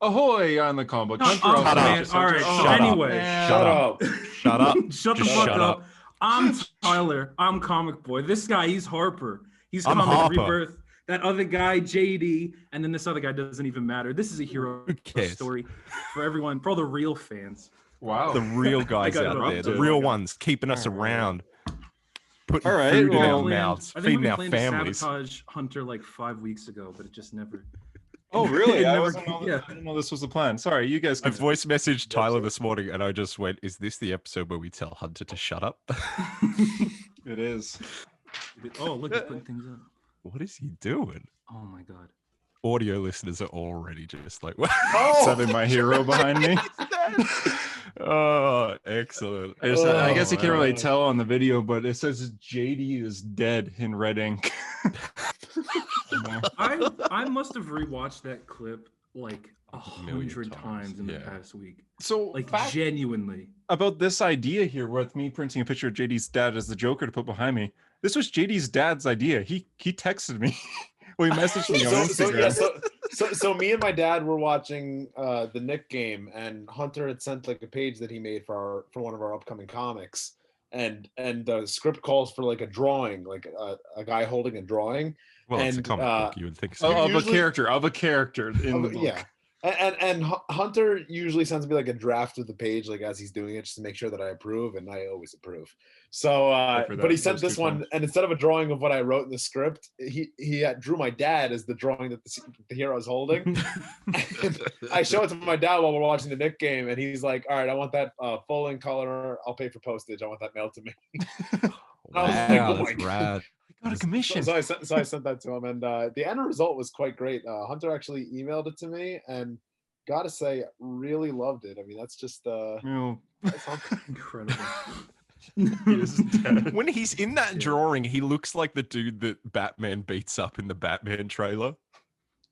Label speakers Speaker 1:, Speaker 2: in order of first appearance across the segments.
Speaker 1: Ahoy on the comic book.
Speaker 2: All right. So anyway,
Speaker 3: Shut up.
Speaker 2: Shut the fuck up. I'm Tyler. I'm Comic Boy. This guy, he's Harper. He's
Speaker 3: I'm
Speaker 2: Comic
Speaker 3: Harper.
Speaker 2: Rebirth. That other guy, JD, and then this other guy doesn't even matter. This is a hero story for everyone, for all the real fans.
Speaker 1: Wow.
Speaker 3: The real guys out there, the real ones keeping us around. Putting food in our mouths, feeding our families.
Speaker 2: I sabotage Hunter like 5 weeks ago, but it just never.
Speaker 1: Oh, really? I
Speaker 2: never
Speaker 1: didn't know this was the plan. Sorry, you guys.
Speaker 3: I voice messaged Tyler this morning and I just went, is this the episode where we tell Hunter to shut up?
Speaker 1: It is.
Speaker 2: Oh, look, he's putting things up.
Speaker 3: What is he doing?
Speaker 2: Oh my god.
Speaker 3: Audio listeners are already just like,
Speaker 1: Having my hero behind me.
Speaker 3: Oh, excellent.
Speaker 1: I guess you can't really tell on the video, but it says JD is dead in red ink.
Speaker 2: I must have rewatched that clip like 100 times in the past week.
Speaker 1: So,
Speaker 2: like, genuinely.
Speaker 1: About this idea here with me printing a picture of JD's dad as the Joker to put behind me. This was JD's dad's idea. He texted me. Well, he messaged me on Instagram.
Speaker 4: So me and my dad were watching the Nick game, and Hunter had sent like a page that he made for one of our upcoming comics, and the script calls for like a drawing, like a guy holding a drawing.
Speaker 3: Well, it's a comic book. You would think so.
Speaker 1: Of a character in the book.
Speaker 4: Yeah. And Hunter usually sends me like a draft of the page, like as he's doing it, just to make sure that I approve, and I always approve. So, but he sent this one, and instead of a drawing of what I wrote in the script, he drew my dad as the drawing that the hero is holding. And I show it to my dad while we're watching the Nick game, and he's like, "All right, I want that full in color. I'll pay for postage. I want that mailed to me."
Speaker 3: Wow, that's rad.
Speaker 1: Got a commission.
Speaker 4: So I sent that to him, and the end result was quite great. Hunter actually emailed it to me, and gotta say, really loved it. I mean, that's just that's
Speaker 2: incredible.
Speaker 3: When he's in that drawing, he looks like the dude that Batman beats up in the Batman trailer.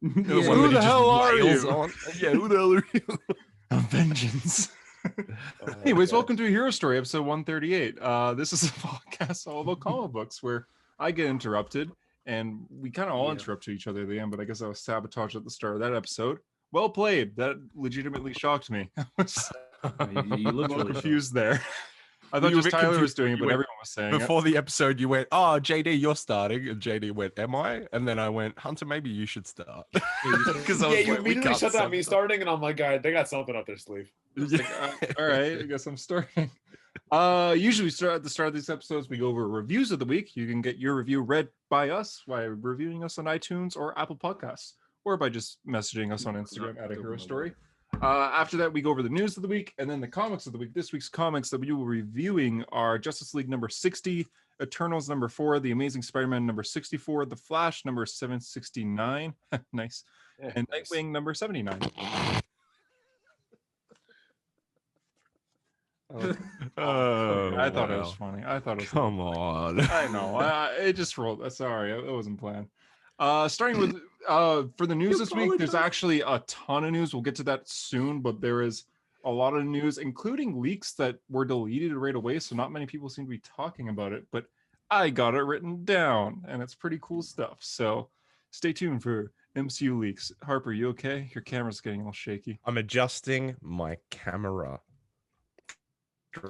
Speaker 1: Who the hell are you?
Speaker 3: Yeah, who the hell are you?
Speaker 1: A vengeance. Anyways, welcome to a Hero Story, episode 138. This is a podcast all about comic books where I get interrupted, and we kind of all interrupt each other at the end, but I guess I was sabotaged at the start of that episode. Well played. That legitimately shocked me. I was
Speaker 2: you look
Speaker 1: a little confused there. I thought just Tyler was doing it, but everyone was saying
Speaker 3: before the episode, you went, "Oh, JD, you're starting," and JD went, "Am I?" And then I went, "Hunter, maybe you should start."
Speaker 4: Because you immediately shut down me starting, and I'm like, "All right, they got something up their sleeve."
Speaker 1: Like, all right, I guess I'm starting. Usually start at the start of these episodes, we go over reviews of the week. You can get your review read by us by reviewing us on iTunes or Apple Podcasts, or by just messaging us on Instagram at a Hero Story. After that, we go over the news of the week and then the comics of the week. This week's comics that we will be reviewing are Justice League number 60, Eternals number 4, The Amazing Spider-Man number 64, The Flash number 769, nice, and Nightwing number 79. I thought it was funny. I thought it was
Speaker 3: Come on.
Speaker 1: I know. It just rolled. Sorry, it wasn't planned. Starting with for the news this week, there's actually a ton of news. We'll get to that soon, but there is a lot of news, including leaks that were deleted right away, so not many people seem to be talking about it, but I got it written down, and it's pretty cool stuff. So stay tuned for MCU Leaks. Harper, you okay? Your camera's getting a little shaky.
Speaker 3: I'm adjusting my camera.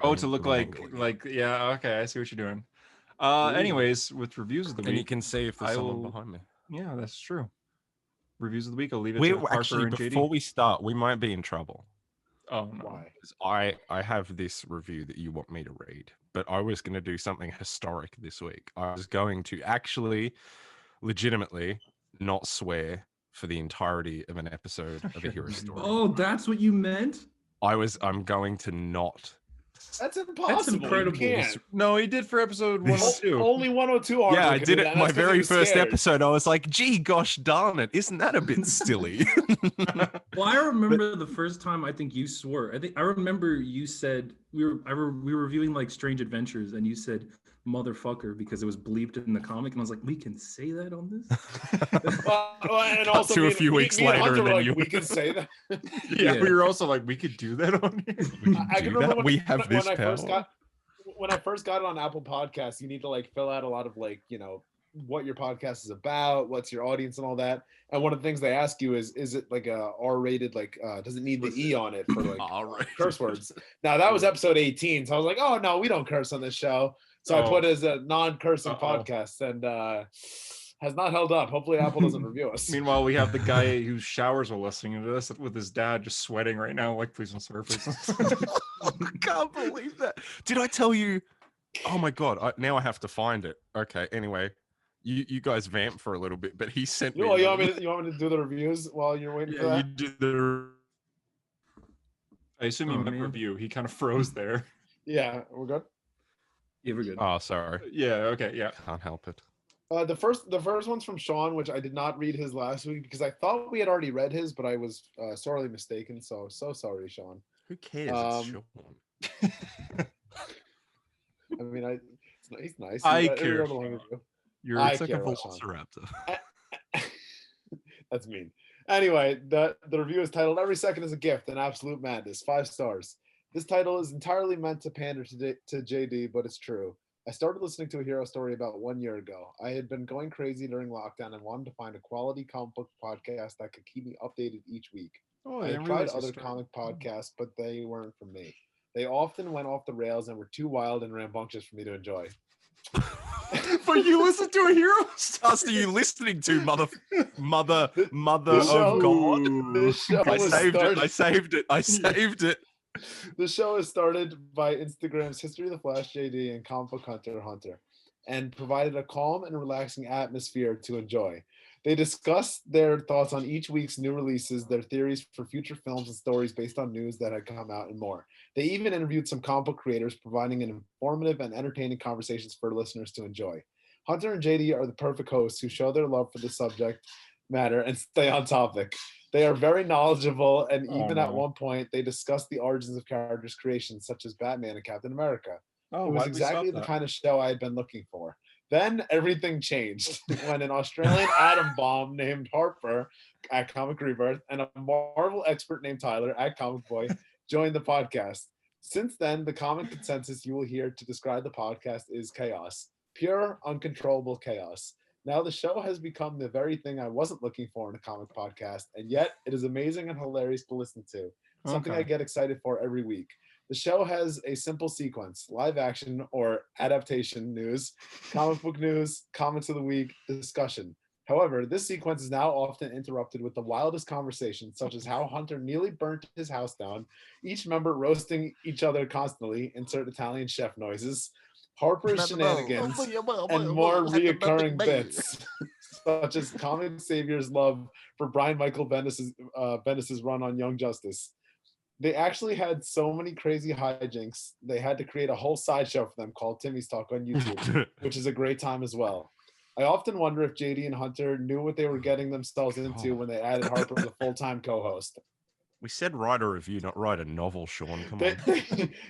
Speaker 1: Oh, to look like yeah, okay, I see what you're doing. Anyways, with reviews of the week,
Speaker 3: and you can see if there's someone behind me.
Speaker 1: Yeah, that's true. Reviews of the week, I'll leave it to Harper
Speaker 3: actually,
Speaker 1: and JD.
Speaker 3: Before we start, we might be in trouble.
Speaker 1: Oh no.
Speaker 3: Why? I have this review that you want me to read, but I was going to do something historic this week. I was going to actually legitimately not swear for the entirety of an episode of a Hero Story.
Speaker 2: Oh, that's what you meant?
Speaker 3: I'm going to not.
Speaker 4: That's impossible. That's
Speaker 2: incredible.
Speaker 1: No, he did for episode 102.
Speaker 4: Only 102.
Speaker 3: Yeah, I did it my very first episode. I was like, gee, gosh darn it. Isn't that a bit silly?
Speaker 2: Well, I remember the first time I think you swore. I remember you said we were reviewing like Strange Adventures, and you said motherfucker because it was bleeped in the comic, and I was like, we can say that on this?
Speaker 4: And also
Speaker 3: a few weeks later, and then
Speaker 4: we can say that.
Speaker 1: Yeah, we were also like, we could do that on here.
Speaker 4: I can remember
Speaker 3: we have this power.
Speaker 4: When I first got it on Apple Podcasts, you need to like fill out a lot of like, what your podcast is about, what's your audience and all that. And one of the things they ask you is it like a R-rated, like does it need the E on it for like curse words? Now that was episode 18, so I was like, oh no, we don't curse on this show. So I put it as a non-cursing podcast, and has not held up. Hopefully Apple doesn't review us.
Speaker 1: Meanwhile, we have the guy whose showers are listening to this with his dad just sweating right now, like, please don't swear, please don't.
Speaker 3: I can't believe that. Did I tell you? Oh my god! Now I have to find it. Okay. Anyway, you guys vamp for a little bit, but he sent me.
Speaker 4: You want me to do the reviews while you're waiting for that?
Speaker 3: You do the.
Speaker 1: I assume you meant review. He kind of froze there.
Speaker 4: Yeah, we're good.
Speaker 2: Yeah, we're good.
Speaker 3: Oh, sorry.
Speaker 1: Yeah. Okay. Yeah.
Speaker 3: Can't help it.
Speaker 4: The first one's from Sean, which I did not read his last week because I thought we had already read his, but I was sorely mistaken. So sorry, Sean.
Speaker 3: Who cares? It's Sean.
Speaker 4: I mean, he's nice.
Speaker 1: I care. You're
Speaker 3: like a velociraptor.
Speaker 4: That's mean. Anyway, the review is titled "Every Second is a Gift: An Absolute Madness." 5 stars. This title is entirely meant to pander to JD, but it's true. I started listening to a hero story about 1 year ago. I had been going crazy during lockdown and wanted to find a quality comic book podcast that could keep me updated each week. I had tried other comic podcasts, but they weren't for me. They often went off the rails and were too wild and rambunctious for me to enjoy.
Speaker 1: But you listen to a hero stuff.
Speaker 3: Are you listening to mother of God? I saved it.
Speaker 4: The show is started by Instagram's History of the Flash JD and Comic Book Hunter, and provided a calm and relaxing atmosphere to enjoy. They discuss their thoughts on each week's new releases, their theories for future films and stories based on news that had come out, and more. They even interviewed some comic book creators, providing an informative and entertaining conversations for listeners to enjoy. Hunter and JD are the perfect hosts who show their love for the subject matter and stay on topic. They are very knowledgeable, and even at one point, they discuss the origins of characters' creations, such as Batman and Captain America. It was exactly the kind of show I had been looking for. Then everything changed when an Australian atom bomb named Harper at Comic Rebirth and a Marvel expert named Tyler at Comic Boy joined the podcast. Since then, the common consensus you will hear to describe the podcast is chaos. Pure, uncontrollable chaos. Now the show has become the very thing I wasn't looking for in a comic podcast, and yet it is amazing and hilarious to listen to. Something I get excited for every week. The show has a simple sequence: live action or adaptation news, comic book news, comics of the week, discussion. However, this sequence is now often interrupted with the wildest conversations, such as how Hunter nearly burnt his house down, each member roasting each other constantly, insert Italian chef noises, Harper's shenanigans, and more reoccurring bits, such as comic savior's love for Brian Michael Bendis's run on Young Justice. They actually had so many crazy hijinks, they had to create a whole sideshow for them called Timmy's Talk on YouTube, which is a great time as well. I often wonder if JD and Hunter knew what they were getting themselves into when they added Harper as a full-time co-host.
Speaker 3: We said write a review, not write a novel, Sean. Come on.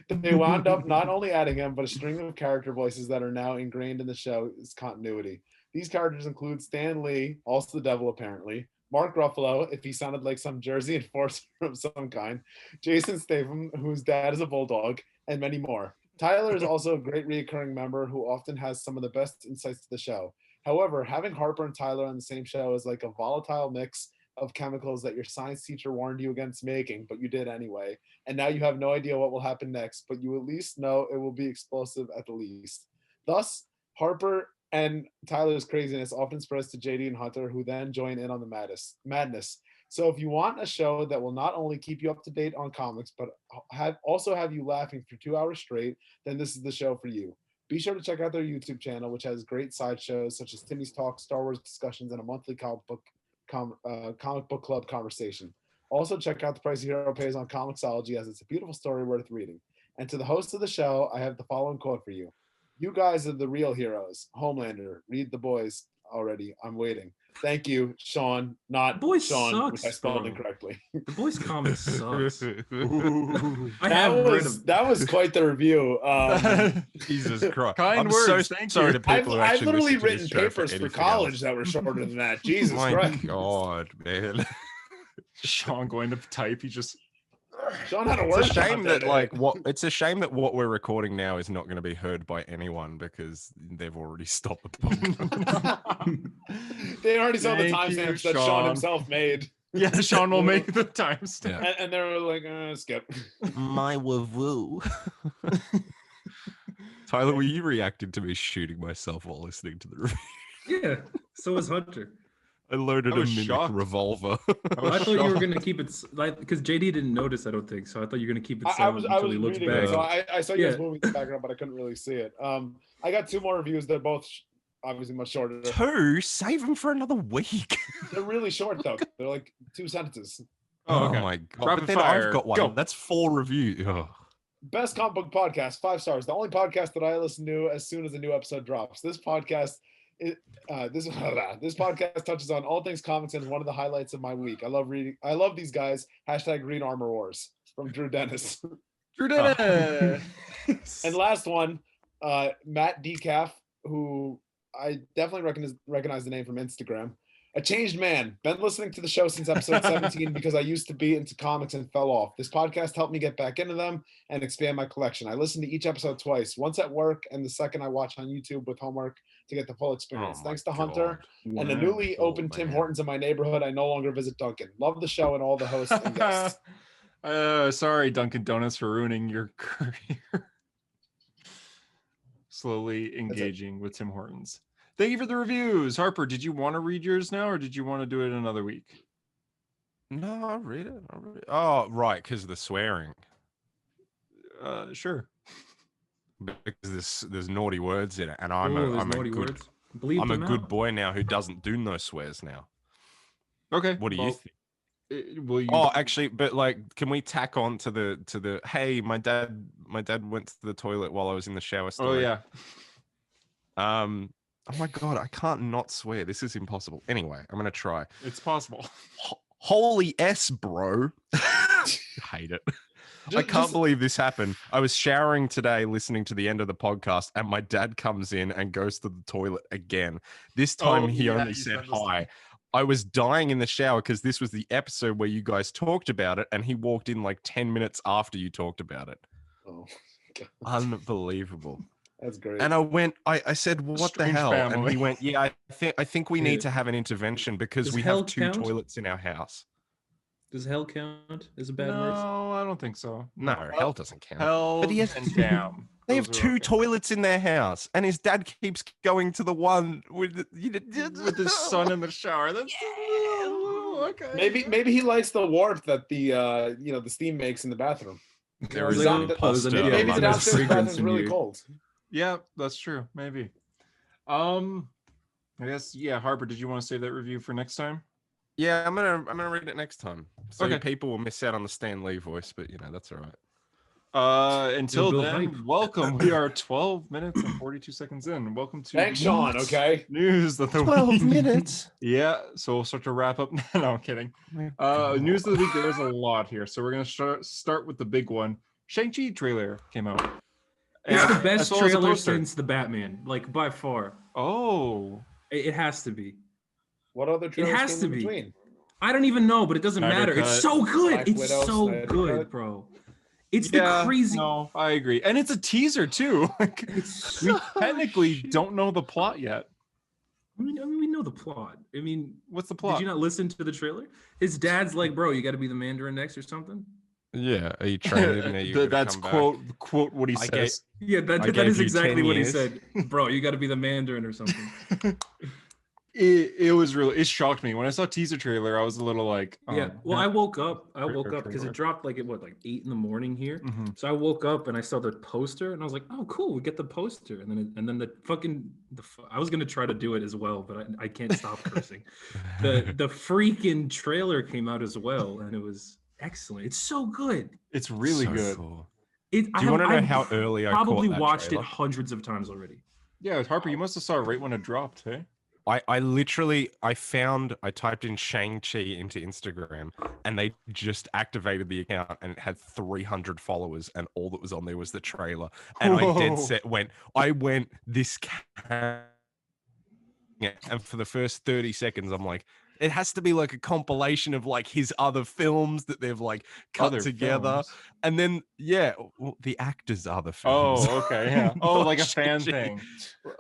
Speaker 4: They wound up not only adding him, but a string of character voices that are now ingrained in the show's continuity. These characters include Stan Lee, also the devil apparently, Mark Ruffalo, if he sounded like some Jersey enforcer of some kind, Jason Statham, whose dad is a bulldog, and many more. Tyler is also a great recurring member who often has some of the best insights to the show. However, having Harper and Tyler on the same show is like a volatile mix of chemicals that your science teacher warned you against making, but you did anyway. And now you have no idea what will happen next, but you at least know it will be explosive at the least. Thus, Harper and Tyler's craziness often spreads to JD and Hunter, who then join in on the madness. So if you want a show that will not only keep you up to date on comics, but also have you laughing for 2 hours straight, then this is the show for you. Be sure to check out their YouTube channel, which has great sideshows such as Timmy's Talk, Star Wars discussions, and a monthly comic book club conversation. Also, check out The Price a Hero Pays on Comixology, as it's a beautiful story worth reading. And to the host of the show, I have the following quote for you. You guys are the real heroes. Homelander, read The Boys already. I'm waiting. Thank you, Sean, not
Speaker 2: Boys
Speaker 4: Sean,
Speaker 2: sucks,
Speaker 4: which I spelled
Speaker 2: bro.
Speaker 4: incorrectly.
Speaker 2: The Boys comic sucks.
Speaker 4: That was quite the review.
Speaker 3: Jesus Christ.
Speaker 1: Kind words. Thank
Speaker 3: sorry
Speaker 1: you.
Speaker 3: to people who
Speaker 4: I've
Speaker 3: actually
Speaker 4: literally
Speaker 3: listen to
Speaker 4: written
Speaker 3: this show
Speaker 4: papers for
Speaker 3: anything
Speaker 4: college
Speaker 3: else.
Speaker 4: that were shorter than that. Jesus
Speaker 3: My
Speaker 4: Christ.
Speaker 3: God, man.
Speaker 1: Sean going to type. He just
Speaker 4: Sean had a
Speaker 3: It's
Speaker 4: word
Speaker 3: a shame
Speaker 4: count
Speaker 3: that it's a shame that what we're recording now is not going to be heard by anyone because they've already stopped the podcast.
Speaker 4: They already saw the
Speaker 1: Thank you,
Speaker 4: timestamps that Sean
Speaker 1: Sean.
Speaker 4: himself made.
Speaker 1: Yeah, Sean will make the timestamp.
Speaker 3: Yeah.
Speaker 4: And they were like, skip.
Speaker 3: My woo. Tyler, were you reacting to me shooting myself while listening to the review?
Speaker 2: Yeah, so was Hunter.
Speaker 3: I loaded
Speaker 1: I
Speaker 3: a
Speaker 1: was
Speaker 3: mimic
Speaker 1: shocked.
Speaker 3: revolver.
Speaker 2: I thought you were gonna keep it like because JD didn't notice. I don't think so. I thought you were gonna keep it
Speaker 4: I
Speaker 2: silent
Speaker 4: was
Speaker 2: until he looks
Speaker 4: reading
Speaker 2: back.
Speaker 4: it, so I saw you guys
Speaker 2: Yeah.
Speaker 4: moving in the background, but I couldn't really see it. I got 2 more reviews. They're both obviously much shorter.
Speaker 3: 2? Save them for another week.
Speaker 4: They're really short though. They're like 2 sentences.
Speaker 1: Oh, okay.
Speaker 3: My god!
Speaker 1: Rapid
Speaker 3: But then
Speaker 1: fire.
Speaker 3: I've got one.
Speaker 1: Go.
Speaker 3: That's 4 reviews. Oh.
Speaker 4: Best comic book podcast, 5 stars. The only podcast that I listen to as soon as a new episode drops. This podcast this podcast touches on all things comics and is one of the highlights of my week. I love these guys. #Read Armor Wars from Drew Dennis.
Speaker 1: Drew Dennis.
Speaker 4: And last one, Matt Decaf, who I definitely recognize the name from Instagram. A changed man. Been listening to the show since episode 17 because I used to be into comics and fell off. This podcast helped me get back into them and expand my collection. I listen to each episode twice, once at work and the second I watch on YouTube with homework to get the full experience. Thanks to Hunter and the newly opened Tim Hortons in my neighborhood, I no longer visit Dunkin'. Love the show and all the hosts and guests.
Speaker 1: Sorry, Dunkin' Donuts, for ruining your career. Slowly engaging with Tim Hortons. Thank you for the reviews. Harper, did you want to read yours now or did you want to do it another week?
Speaker 3: No, I'll read it. Oh, right, because of the swearing.
Speaker 1: Sure.
Speaker 3: Because there's naughty words in it, and I'm
Speaker 2: There's
Speaker 3: a
Speaker 2: naughty
Speaker 3: good
Speaker 2: words. Bleep
Speaker 3: I'm a
Speaker 2: them
Speaker 3: good
Speaker 2: out.
Speaker 3: boy now who doesn't do no swears now.
Speaker 1: Okay.
Speaker 3: What do you think?
Speaker 1: Will you?
Speaker 3: Oh, actually, but like, can we tack on to the hey, my dad went to the toilet while I was in the shower. Story.
Speaker 1: Oh yeah.
Speaker 3: Oh my god, I can't not swear. This is impossible. Anyway, I'm gonna try.
Speaker 1: It's possible.
Speaker 3: Holy S, bro. Hate it. I can't believe this happened. I was showering today listening to the end of the podcast, and my dad comes in and goes to the toilet again. This time he only said hi. I was dying in the shower because this was the episode where you guys talked about it, and he walked in like 10 minutes after you talked about it.
Speaker 4: Oh,
Speaker 3: unbelievable.
Speaker 4: That's great.
Speaker 3: And I said, what the
Speaker 1: Strange
Speaker 3: hell?
Speaker 1: family.
Speaker 3: And he went, yeah, I think we need to have an intervention because
Speaker 2: Does
Speaker 3: we
Speaker 2: hell
Speaker 3: have 2
Speaker 2: count?
Speaker 3: toilets in our house.
Speaker 2: Does hell count as a bad
Speaker 1: No,
Speaker 2: word?
Speaker 1: I don't think so.
Speaker 3: No, hell doesn't count.
Speaker 1: Hell
Speaker 3: But he has
Speaker 1: and damn.
Speaker 3: They have
Speaker 1: Those are
Speaker 3: 2
Speaker 1: okay.
Speaker 3: toilets in their house, and his dad keeps going to the one with
Speaker 1: With his son in the shower. That's okay.
Speaker 4: Maybe he likes the warmth that the the steam makes in the bathroom.
Speaker 3: There
Speaker 4: is
Speaker 3: is
Speaker 4: a
Speaker 3: a
Speaker 2: pause and
Speaker 3: poster.
Speaker 4: Maybe the
Speaker 2: there's
Speaker 4: downstairs
Speaker 2: fragrance
Speaker 4: bathroom's
Speaker 2: in
Speaker 4: really
Speaker 2: here.
Speaker 4: cold.
Speaker 1: Yeah, that's true. Maybe. I guess Harper, did you want to save that review for next time?
Speaker 3: Yeah, I'm gonna read it next time. So
Speaker 1: Okay.
Speaker 3: people will miss out on the Stan Lee voice, but that's all right.
Speaker 1: Until
Speaker 2: Bill
Speaker 1: then,
Speaker 2: Hype.
Speaker 1: welcome. We are 12 minutes and 42 seconds in. Welcome to
Speaker 4: Thanks, Sean. Okay.
Speaker 1: news of the
Speaker 3: 12
Speaker 1: week.
Speaker 3: minutes.
Speaker 1: Yeah, so we'll start to wrap up. No, I'm kidding. News of the week. There's a lot here, so we're gonna start with the big one. Shang Chi trailer came out.
Speaker 2: It's
Speaker 1: And
Speaker 2: the best
Speaker 1: as well as a
Speaker 2: trailer
Speaker 1: poster.
Speaker 2: since the Batman, like by far.
Speaker 1: Oh,
Speaker 2: It has to be.
Speaker 4: What other trailers
Speaker 2: has
Speaker 4: came
Speaker 2: to
Speaker 4: in
Speaker 2: be.
Speaker 4: between?
Speaker 2: I don't even know, but it doesn't
Speaker 1: Snyder
Speaker 2: matter.
Speaker 1: Cut.
Speaker 2: It's so good.
Speaker 4: Black
Speaker 2: It's
Speaker 4: Widow,
Speaker 2: so
Speaker 4: Snyder
Speaker 2: good,
Speaker 4: Cut.
Speaker 2: bro. It's
Speaker 1: yeah,
Speaker 2: the crazy.
Speaker 1: No, I agree, and it's a teaser too. Like,
Speaker 2: It's
Speaker 1: we
Speaker 2: so
Speaker 1: technically
Speaker 2: shit.
Speaker 1: don't know the plot yet.
Speaker 2: I mean, we know the plot. I mean,
Speaker 1: What's the plot?
Speaker 2: did you not listen to the trailer? His dad's like, bro, you got to be the Mandarin next or something.
Speaker 3: Yeah, are you training? Are you gonna
Speaker 1: That's
Speaker 3: come back?
Speaker 1: quote what he
Speaker 3: I
Speaker 1: says.
Speaker 2: Yeah,
Speaker 3: I
Speaker 2: that
Speaker 3: gave
Speaker 2: is
Speaker 3: you
Speaker 2: exactly
Speaker 3: 10
Speaker 2: what he
Speaker 3: years.
Speaker 2: said. Bro, you got to be the Mandarin or something.
Speaker 1: It was really, it shocked me when I saw teaser trailer. I was a little like,
Speaker 2: Yeah. Well, I woke up because
Speaker 1: trailer.
Speaker 2: it dropped like at 8 in the morning here.
Speaker 1: Mhm.
Speaker 2: So I woke up and I saw the poster and I was like, oh, cool, we get the poster. And then I was gonna try to do it as well, but I can't stop cursing. The freaking trailer came out as well, and it was excellent. It's so good.
Speaker 1: It's really
Speaker 3: So
Speaker 1: good.
Speaker 3: cool.
Speaker 2: Do
Speaker 3: Do you want to know how early I
Speaker 2: probably
Speaker 3: caught that
Speaker 2: watched
Speaker 3: trailer?
Speaker 2: it hundreds of times already.
Speaker 1: Yeah, Harper, you must have saw it right when it dropped, hey?
Speaker 3: I typed in Shang Chi into Instagram, and they just activated the account, and it had 300 followers, and all that was on there was the trailer. And I dead
Speaker 1: Whoa.
Speaker 3: set this can. Yeah, and for the first 30 seconds, I'm like, it has to be like a compilation of like his other films that they've like cut
Speaker 1: Other
Speaker 3: together.
Speaker 1: films?
Speaker 3: And then well, the actors' other films.
Speaker 1: Oh, okay, yeah. Oh,
Speaker 3: Not
Speaker 1: like a fan
Speaker 3: Shang-Chi.
Speaker 1: thing.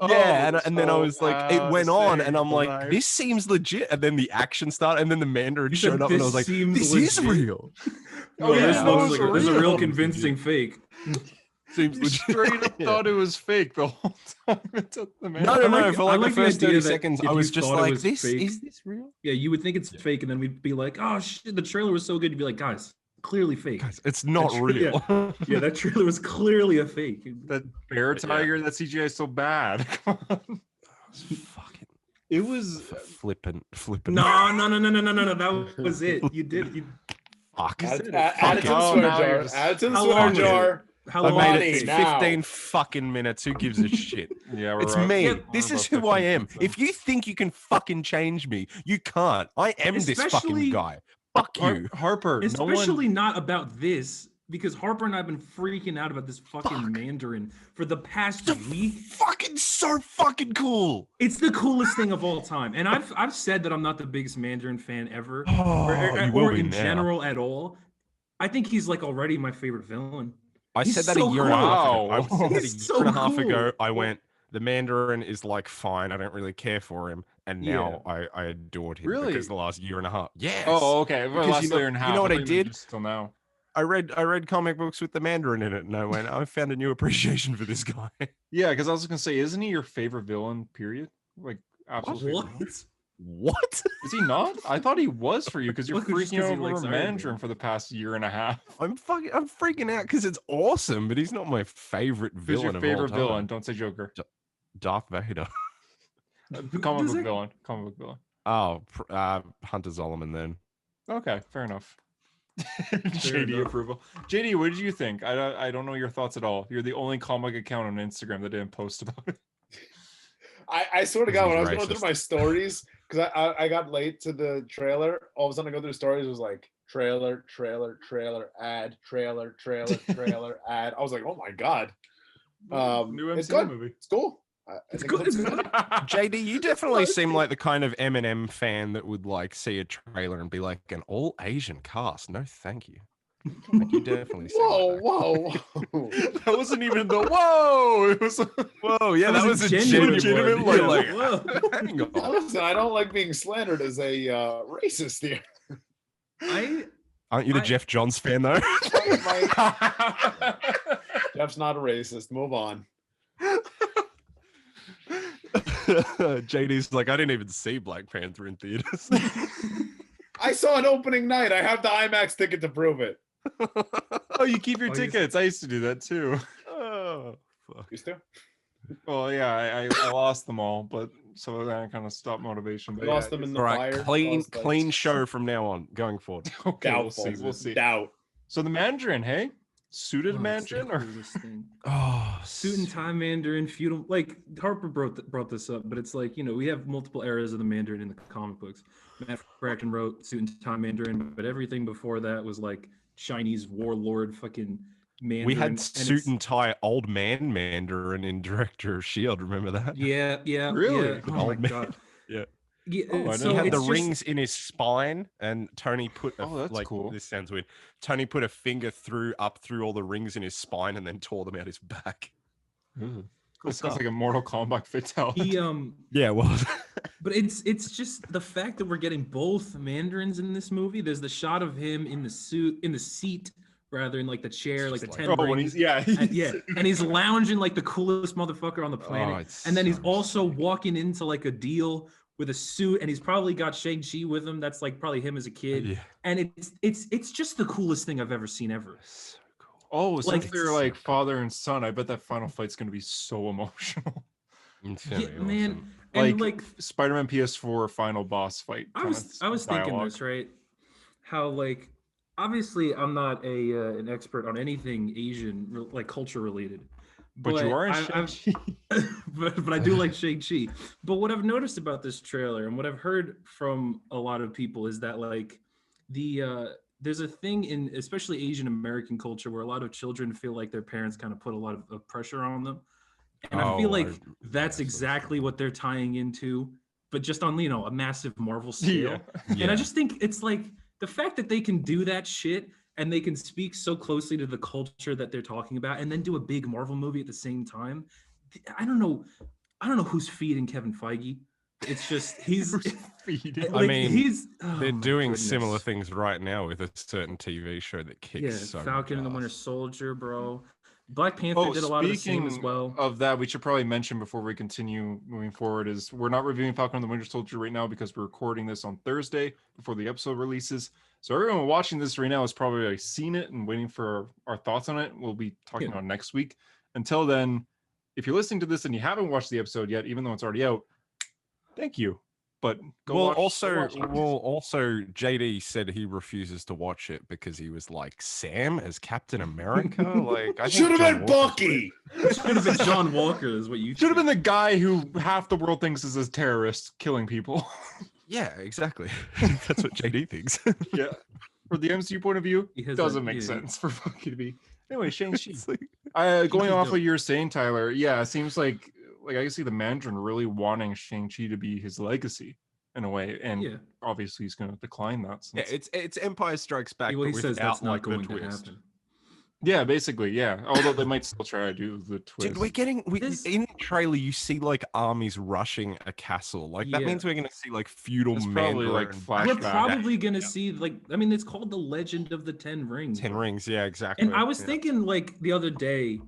Speaker 3: Yeah,
Speaker 1: Oh,
Speaker 3: and then I was like, it went on, and I'm like,
Speaker 1: stereotype.
Speaker 3: this seems legit. And then the action started, and then the Mandarin
Speaker 2: You said,
Speaker 3: showed up, and I was like,
Speaker 2: "This
Speaker 3: this
Speaker 2: seems
Speaker 3: is
Speaker 2: legit?"
Speaker 3: real.
Speaker 1: Oh,
Speaker 2: No,
Speaker 1: yeah,
Speaker 2: this
Speaker 1: that
Speaker 2: looks
Speaker 1: was
Speaker 2: like this is a
Speaker 1: real.
Speaker 2: real convincing fake.
Speaker 3: Seems
Speaker 1: You
Speaker 3: legit.
Speaker 1: straight up
Speaker 3: Yeah.
Speaker 1: thought it was fake the whole time. Until the
Speaker 3: No,
Speaker 1: Mandarin-
Speaker 3: no,
Speaker 2: I
Speaker 3: no.
Speaker 2: like-
Speaker 3: For
Speaker 2: I
Speaker 3: like the
Speaker 2: like the
Speaker 3: first
Speaker 2: idea
Speaker 3: 30
Speaker 2: that
Speaker 3: seconds,
Speaker 2: if
Speaker 3: I
Speaker 2: you
Speaker 3: was just
Speaker 2: thought it
Speaker 3: like,
Speaker 2: was
Speaker 3: this
Speaker 2: fake-
Speaker 3: is this real?
Speaker 2: Yeah, you would think it's fake, and then we'd be like, "Oh shit, the trailer was so good." You'd be like, "Guys, clearly fake."
Speaker 3: Guys, it's not
Speaker 2: That's-
Speaker 3: real.
Speaker 2: Yeah, that trailer was clearly a fake.
Speaker 1: That bear
Speaker 3: Yeah.
Speaker 1: tiger, that CGI is so bad. Come on.
Speaker 3: Fucking
Speaker 1: It was
Speaker 3: flippant.
Speaker 2: No. That was it. You did. You.
Speaker 3: Fuck.
Speaker 2: You
Speaker 4: Add
Speaker 2: said it.
Speaker 4: add it to the
Speaker 1: Oh,
Speaker 4: swear
Speaker 1: now you're
Speaker 4: jar.
Speaker 1: just-
Speaker 4: Add it to the
Speaker 2: How
Speaker 4: swear
Speaker 2: long was
Speaker 4: jar.
Speaker 2: How
Speaker 3: I
Speaker 2: long?
Speaker 3: made
Speaker 4: Money
Speaker 3: it
Speaker 4: now.
Speaker 3: 15 fucking minutes. Who gives a shit?
Speaker 1: yeah,
Speaker 3: It's
Speaker 1: we're
Speaker 3: me.
Speaker 2: Yeah,
Speaker 3: This
Speaker 1: we're
Speaker 3: is
Speaker 1: about
Speaker 3: who I
Speaker 1: 15
Speaker 3: am.
Speaker 1: minutes in.
Speaker 3: If you think you can fucking change me, you can't. I am this fucking
Speaker 2: Especially-
Speaker 3: guy. Fuck you.
Speaker 1: Harper, no
Speaker 2: Especially
Speaker 1: one.
Speaker 2: not about this, because Harper and I have been freaking out about this fucking
Speaker 3: Fuck.
Speaker 2: Mandarin for the past
Speaker 3: It's
Speaker 2: week.
Speaker 3: fucking so fucking cool.
Speaker 2: It's the coolest thing of all time, and I've said that I'm not the biggest Mandarin fan ever,
Speaker 3: Oh, you will
Speaker 2: or
Speaker 3: be
Speaker 2: in
Speaker 3: now.
Speaker 2: general at all. I think he's like already my favorite villain.
Speaker 3: I
Speaker 2: He's
Speaker 3: said that
Speaker 2: so
Speaker 3: a year and a half ago. I
Speaker 1: cool.
Speaker 3: said that a
Speaker 2: He's
Speaker 3: year
Speaker 2: so
Speaker 3: and a half
Speaker 2: cool.
Speaker 3: ago. I went, the Mandarin is like fine. I don't really care for him. And now
Speaker 2: Yeah.
Speaker 3: I adored him
Speaker 1: Really?
Speaker 3: because the last year and a half. Yes.
Speaker 1: Oh, okay. Well,
Speaker 3: Because
Speaker 1: last
Speaker 3: you know-
Speaker 1: year and a
Speaker 3: you
Speaker 1: half.
Speaker 3: know what I
Speaker 1: thought you meant
Speaker 3: did?
Speaker 1: just till now.
Speaker 3: I read comic books with the Mandarin in it, and I went, I found a new appreciation for this guy.
Speaker 1: Yeah, because I was gonna say, isn't he your favorite villain? Period. Like, absolutely.
Speaker 2: What?
Speaker 3: What?
Speaker 1: Is he not? I thought he was for you because you're
Speaker 2: Look, just
Speaker 1: freaking
Speaker 2: 'cause he
Speaker 1: out
Speaker 2: likes
Speaker 1: over
Speaker 2: Iron
Speaker 1: Mandarin
Speaker 2: Man.
Speaker 1: for the past year and a half.
Speaker 3: I'm freaking out because it's awesome, but he's not my favorite
Speaker 1: Who's
Speaker 3: villain
Speaker 1: your
Speaker 3: of
Speaker 1: favorite
Speaker 3: all time.
Speaker 1: villain? Don't say Joker.
Speaker 3: Darth Vader.
Speaker 1: Comic
Speaker 2: does
Speaker 1: book
Speaker 2: it?
Speaker 1: villain. Comic book villain.
Speaker 3: Oh, Hunter Zolomon then.
Speaker 1: Okay, fair enough. JD
Speaker 2: enough.
Speaker 1: approval. JD, what did you think? I don't know your thoughts at all. You're the only comic account on Instagram that didn't post about it.
Speaker 4: I swear to God, when I was
Speaker 3: He's
Speaker 4: going through
Speaker 3: racist.
Speaker 4: my stories, because I got late to the trailer, all of a sudden I go through the stories, it was like trailer, ad, trailer, ad. I was like, oh my God.
Speaker 1: New
Speaker 4: It's
Speaker 1: MCU
Speaker 4: good.
Speaker 1: movie.
Speaker 4: It's cool. I
Speaker 2: It's
Speaker 4: think
Speaker 2: good.
Speaker 4: it looks
Speaker 2: It's
Speaker 4: good.
Speaker 3: JD, you definitely seem like the kind of Eminem fan that would like see a trailer and be like, an all Asian cast. No, thank you. Like, you definitely seem
Speaker 4: Whoa,
Speaker 3: like that.
Speaker 4: whoa.
Speaker 1: That wasn't even the whoa. It was
Speaker 3: Whoa, yeah, that was a
Speaker 2: genuine
Speaker 3: genuine
Speaker 2: one.
Speaker 3: like,
Speaker 2: Yeah, whoa.
Speaker 3: hang on.
Speaker 4: Listen, I don't like being slandered as a racist here.
Speaker 3: Aren't you the
Speaker 2: I-
Speaker 3: Jeff Johns fan though?
Speaker 4: Jeff's not a racist. Move on.
Speaker 3: JD's like, I didn't even see Black Panther in theaters.
Speaker 4: I saw an opening night. I have the IMAX ticket to prove it.
Speaker 1: Oh, you keep your
Speaker 2: Oh, he's-
Speaker 1: tickets. I used to do that too.
Speaker 3: Oh, fuck.
Speaker 4: Used to?
Speaker 1: Well, yeah, I lost them all, but so that kind of stopped motivation. But
Speaker 4: Lost
Speaker 1: yeah,
Speaker 4: them in the
Speaker 3: All right,
Speaker 4: fire.
Speaker 3: clean
Speaker 4: Lost those.
Speaker 3: clean show from now on, going forward.
Speaker 1: okay, we'll
Speaker 4: Doubtful.
Speaker 1: see. We'll see.
Speaker 4: Doubt.
Speaker 1: So the Mandarin, hey, suited
Speaker 2: Oh, it's the
Speaker 1: Mandarin, or
Speaker 2: coolest thing.
Speaker 3: Oh,
Speaker 2: Suit and tie Mandarin, feudal. Like Harper brought this up, but it's like, you know, we have multiple eras of the Mandarin in the comic books. Matt Fraction wrote Suit and tie Mandarin, but everything before that was like Chinese warlord fucking Mandarin.
Speaker 3: we had
Speaker 2: and
Speaker 3: suit
Speaker 2: it's-
Speaker 3: and tie old man Mandarin in Director of Shield. Remember that?
Speaker 2: Yeah, yeah,
Speaker 1: Really?
Speaker 2: Yeah. Oh my
Speaker 3: Old man.
Speaker 2: god.
Speaker 3: Yeah.
Speaker 2: Yeah,
Speaker 1: Oh, I
Speaker 2: so
Speaker 1: know.
Speaker 3: He had the
Speaker 2: it's just-
Speaker 3: rings in his spine, and Tony put a,
Speaker 1: Oh, that's
Speaker 3: like
Speaker 1: cool.
Speaker 3: this sounds weird. Tony put a finger up through all the rings in his spine, and then tore them out his back.
Speaker 1: Cool sounds
Speaker 3: stuff.
Speaker 1: like a Mortal Kombat fatality.
Speaker 2: He
Speaker 3: Yeah, well,
Speaker 2: But it's just the fact that we're getting both Mandarins in this movie. There's the shot of him in the seat rather in like the chair, like the
Speaker 3: Just
Speaker 2: 10
Speaker 1: Oh, when
Speaker 2: rings.
Speaker 1: he's yeah,
Speaker 2: And, yeah, and he's lounging like the coolest motherfucker on the planet.
Speaker 3: it's
Speaker 2: And then he's
Speaker 3: so
Speaker 2: also walking into like a deal with a suit, and he's probably got Shang Chi with him. That's like probably him as a kid.
Speaker 3: yeah,
Speaker 2: And it's just the coolest thing I've ever seen ever.
Speaker 3: so cool.
Speaker 1: Oh, since
Speaker 2: Like-
Speaker 1: they're like father and son, I bet that final fight's gonna be so emotional.
Speaker 3: It's
Speaker 2: Yeah,
Speaker 3: gonna be
Speaker 2: man.
Speaker 3: awesome.
Speaker 2: And
Speaker 1: like,
Speaker 2: like
Speaker 1: Spider-Man PS4 final boss fight.
Speaker 2: I
Speaker 1: kinda
Speaker 2: was thinking
Speaker 1: dialogue.
Speaker 2: this, right? How like obviously I'm not an expert on anything Asian like culture related.
Speaker 1: But you are in
Speaker 2: I've-
Speaker 1: Shang-Chi.
Speaker 2: but I do like Shang-Chi. But what I've noticed about this trailer and what I've heard from a lot of people is that like there's a thing in especially Asian American culture where a lot of children feel like their parents kind of put a lot of pressure on them. And I feel
Speaker 3: Oh,
Speaker 2: like
Speaker 3: I-
Speaker 2: that's
Speaker 3: yeah, so
Speaker 2: exactly
Speaker 3: true.
Speaker 2: what they're tying into but just on a massive Marvel scale.
Speaker 3: Yeah.
Speaker 2: And I just think it's like the fact that they can do that shit and they can speak so closely to the culture that they're talking about, and then do a big Marvel movie at the same time. I don't know who's feeding Kevin Feige. It's just he's
Speaker 1: feeding.
Speaker 3: I mean, they're
Speaker 2: my
Speaker 3: doing similar
Speaker 2: goodness.
Speaker 3: things right now with a certain TV show that kicks so
Speaker 2: Falcon and the
Speaker 3: much
Speaker 2: Winter
Speaker 3: ass.
Speaker 2: Soldier, bro. Black Panther did a lot of the same as well.
Speaker 1: Of that, we should probably mention before we continue moving forward is we're not reviewing Falcon and the Winter Soldier right now because we're recording this on Thursday before the episode releases. So everyone watching this right now has probably already seen it and waiting for our thoughts on it. We'll be talking about next week. Until then, if you're listening to this and you haven't watched the episode yet, even though it's already out, thank you. But
Speaker 3: also JD said he refuses to watch it because he was like, Sam as Captain America? Like, I
Speaker 4: should have been Bucky.
Speaker 2: Should have been John Walker, is what you
Speaker 1: should have been the guy who half the world thinks is a terrorist killing people.
Speaker 3: Yeah, exactly. That's what JD thinks.
Speaker 1: Yeah. For the MCU point of view, it doesn't make sense for Bucky to be. Anyway, Shang Chi. Going off what you're saying, Tyler, yeah, it seems like I can see the Mandarin really wanting Shang-Chi to be his legacy in a way, and obviously he's going to decline that.
Speaker 3: Yeah, it's Empire Strikes Back,
Speaker 2: well,
Speaker 3: but
Speaker 2: he says that's not
Speaker 3: like
Speaker 2: going
Speaker 3: the
Speaker 2: to
Speaker 3: twist.
Speaker 2: happen.
Speaker 1: Yeah, basically, yeah. Although they might still try to do the twist.
Speaker 3: Dude, in the trailer you see like armies rushing a castle. Like that means we're going to see like feudal Mandarin.
Speaker 1: Like flashback.
Speaker 2: We're probably going to see it's called the Legend of the Ten Rings.
Speaker 3: 10 Rings, yeah, exactly.
Speaker 2: And I was thinking like the other day,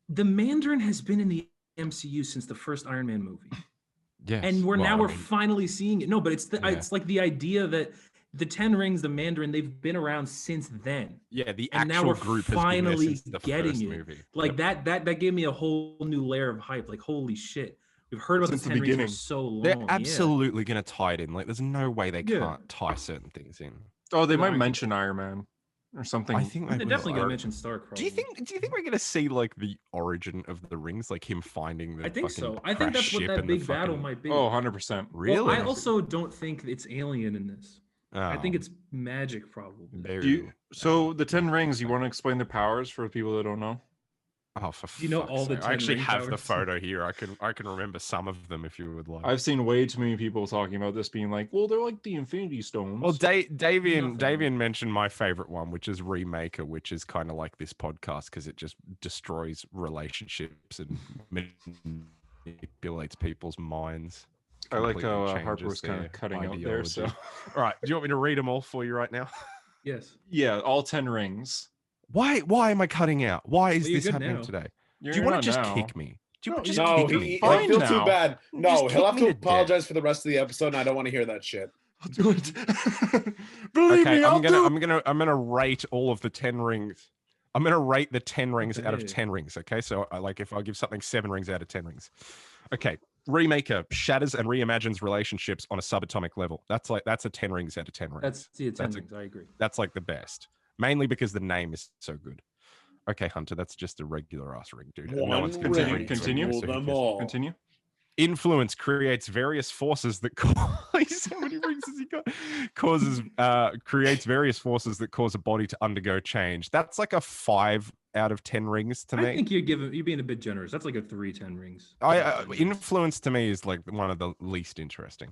Speaker 2: the Mandarin has been in the MCU since the first Iron Man movie.
Speaker 3: Yes.
Speaker 2: And we're finally seeing it. No, but it's like the idea that the Ten Rings, the Mandarin, they've been around since then.
Speaker 3: Yeah, the
Speaker 2: and
Speaker 3: actual
Speaker 2: now we're
Speaker 3: group
Speaker 2: finally
Speaker 3: has been there since the
Speaker 2: getting
Speaker 3: first
Speaker 2: it.
Speaker 3: movie.
Speaker 2: Like that gave me a whole new layer of hype. Like, holy shit. We've heard about
Speaker 1: Since
Speaker 2: the
Speaker 1: the
Speaker 2: Ten Rings for
Speaker 1: beginning.
Speaker 2: so long.
Speaker 3: They're absolutely going to tie it in. Like, there's no way they can't tie certain things in.
Speaker 1: Oh, they might mention Iron Man or something.
Speaker 3: I think
Speaker 2: They're definitely going to
Speaker 3: are.
Speaker 2: mention Stark. Probably.
Speaker 3: Do you think we're going to see like the origin of the rings, like him finding the?
Speaker 2: I think
Speaker 3: fucking
Speaker 2: so. I think that's what
Speaker 3: ship
Speaker 2: that
Speaker 3: and the
Speaker 2: big battle
Speaker 3: fucking-
Speaker 2: might be.
Speaker 1: Oh, 100%.
Speaker 3: Really?
Speaker 2: Well, I also don't think it's alien in this. I think
Speaker 3: Oh,
Speaker 2: it's magic, probably.
Speaker 3: very-
Speaker 1: So the Ten Rings, you want to explain their powers for people that don't know?
Speaker 3: Oh, for
Speaker 2: You know
Speaker 3: fuck's
Speaker 2: all the
Speaker 3: sake.
Speaker 2: 10
Speaker 3: I actually
Speaker 2: ring
Speaker 3: have the
Speaker 2: powers?
Speaker 3: photo here. I can remember some of them if you would like.
Speaker 1: I've seen way too many people talking about this being like, well, they're like the Infinity Stones.
Speaker 3: Well,
Speaker 2: Nothing.
Speaker 3: Davian mentioned my favorite one, which is Remaker, which is kind of like this podcast because it just destroys relationships and manipulates people's minds.
Speaker 1: I like
Speaker 3: completely
Speaker 1: how Harper
Speaker 3: changes
Speaker 1: was kind
Speaker 3: their
Speaker 1: of cutting out there. So,
Speaker 3: ideology. All right, do you want me to read them all for you right now?
Speaker 2: Yes.
Speaker 1: yeah, all 10 rings.
Speaker 3: Why am I cutting out? Why is
Speaker 2: Well, you're
Speaker 3: this
Speaker 2: good
Speaker 3: happening
Speaker 2: now.
Speaker 3: today?
Speaker 1: You're
Speaker 3: Do you want
Speaker 1: not
Speaker 3: to just
Speaker 1: now.
Speaker 3: kick me? Do you
Speaker 1: No,
Speaker 3: just
Speaker 4: No,
Speaker 3: kick me?
Speaker 4: I
Speaker 1: Fine
Speaker 4: feel
Speaker 1: now.
Speaker 4: too bad. No,
Speaker 3: Just
Speaker 4: he'll
Speaker 3: kick
Speaker 4: have
Speaker 3: me
Speaker 4: to
Speaker 3: to death.
Speaker 4: apologize for the rest of the episode, and I don't want to hear that shit.
Speaker 1: I'll do it. Believe me,
Speaker 3: I'm gonna rate all of the 10 rings. I'm gonna rate the 10 rings out of
Speaker 2: Okay.
Speaker 3: 10 rings. Okay, so if I give something 7 rings out of 10 rings. Okay, Remaker shatters and reimagines relationships on a subatomic level. That's a 10 rings out of 10 rings.
Speaker 2: That's the
Speaker 3: That's
Speaker 2: attendance. I agree.
Speaker 3: That's like the best, mainly because the name is so good. Okay, Hunter, that's just a regular ass ring, dude. And
Speaker 4: One
Speaker 3: one's
Speaker 4: ring
Speaker 3: considering
Speaker 1: Continue.
Speaker 3: it,
Speaker 4: rule
Speaker 3: so who
Speaker 4: them
Speaker 3: cares?
Speaker 4: all.
Speaker 1: Continue.
Speaker 3: Influence creates various forces that cause how many rings has he got? Creates various forces that cause a body to undergo change. That's like a 5 out of 10 rings to me.
Speaker 2: I think you're being a bit generous. That's like a 3-10 rings.
Speaker 3: Influence to me is like one of the least interesting.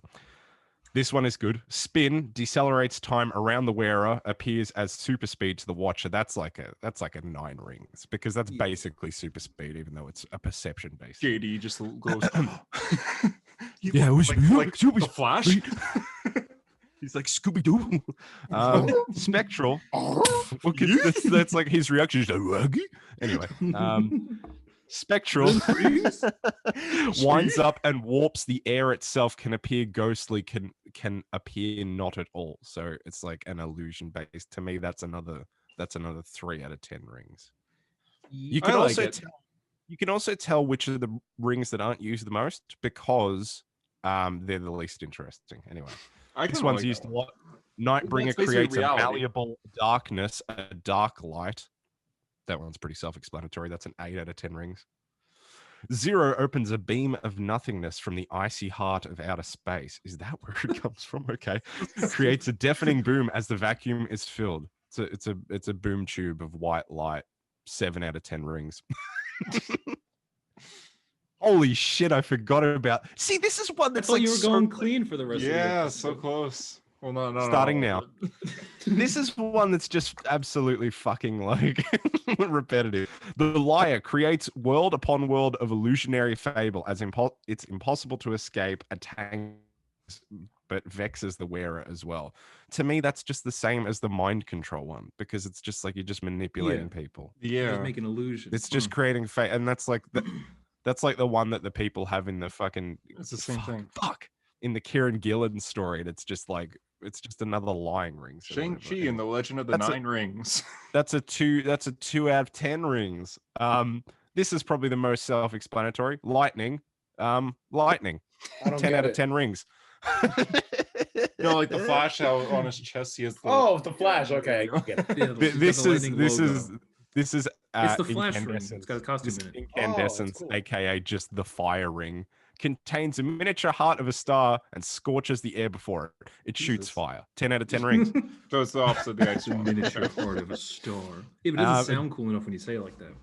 Speaker 3: This one is good. Spin decelerates time around the wearer, appears as super speed to the watcher. That's like a 9 rings because that's basically super speed, even though it's a perception based.
Speaker 1: JD just goes.
Speaker 3: Yeah, it was
Speaker 1: like the Flash.
Speaker 3: He's like Scooby Doo. Spectral. That's like his reaction. He's like, "Ruggy?" Anyway, Spectral winds up and warps the air itself. Can appear ghostly. Can appear not at all. So it's like an illusion based. To me, that's another 3 out of 10 rings. You can
Speaker 1: I like
Speaker 3: also
Speaker 1: it.
Speaker 3: tell. You can also tell which of the rings that aren't used the most because they're the least interesting. Anyway. This one's used a lot. Nightbringer
Speaker 1: That's basically
Speaker 3: creates a
Speaker 1: reality.
Speaker 3: malleable darkness, a dark light. That one's pretty self-explanatory. That's an 8 out of 10 rings. Zero opens a beam of nothingness from the icy heart of outer space. Is that where it comes from? Okay. Creates a deafening boom as the vacuum is filled. It's a boom tube of white light. 7 out of 10 rings. Holy shit! I forgot about. See, this is one
Speaker 2: I
Speaker 3: that's
Speaker 2: thought
Speaker 3: like
Speaker 2: you were
Speaker 3: so
Speaker 2: going clean for the rest of the
Speaker 1: Yeah,
Speaker 2: episode.
Speaker 1: so close. Well, no.
Speaker 3: Starting now. This is one that's just absolutely fucking like repetitive. The liar creates world upon world of illusionary fable, as it's impossible to escape, but vexes the wearer as well. To me, that's just the same as the mind control one, because it's just like you're just manipulating people.
Speaker 1: Yeah.
Speaker 2: Just make an illusion.
Speaker 3: It's just creating fake, and that's like the one that the people have in the fucking.
Speaker 1: It's the same thing.
Speaker 3: Fuck. In the Kieran Gillen story, and it's just another lying ring.
Speaker 1: Shang Chi and the Legend of the Nine Rings.
Speaker 3: That's a 2 out of 10 rings. This is probably the most self-explanatory. Lightning. Lightning.
Speaker 4: I don't
Speaker 3: 10
Speaker 4: get
Speaker 3: out of
Speaker 4: it.
Speaker 3: 10 rings.
Speaker 1: Like the Flash, how on his chest he has the
Speaker 4: The Flash. Okay, I get it.
Speaker 2: Yeah,
Speaker 3: This is
Speaker 2: it's the Flash ring.
Speaker 3: incandescence.
Speaker 2: It's got a costume
Speaker 3: This
Speaker 2: in it.
Speaker 3: incandescence,
Speaker 4: cool.
Speaker 3: aka just the fire ring, contains a miniature heart of a star and scorches the air before it. It shoots
Speaker 1: Jesus.
Speaker 3: fire. 10 out of 10 rings.
Speaker 1: So it's the opposite of the ice
Speaker 2: It's a
Speaker 1: one.
Speaker 2: miniature part of a star. Yeah, but it doesn't sound cool enough when you say it like that.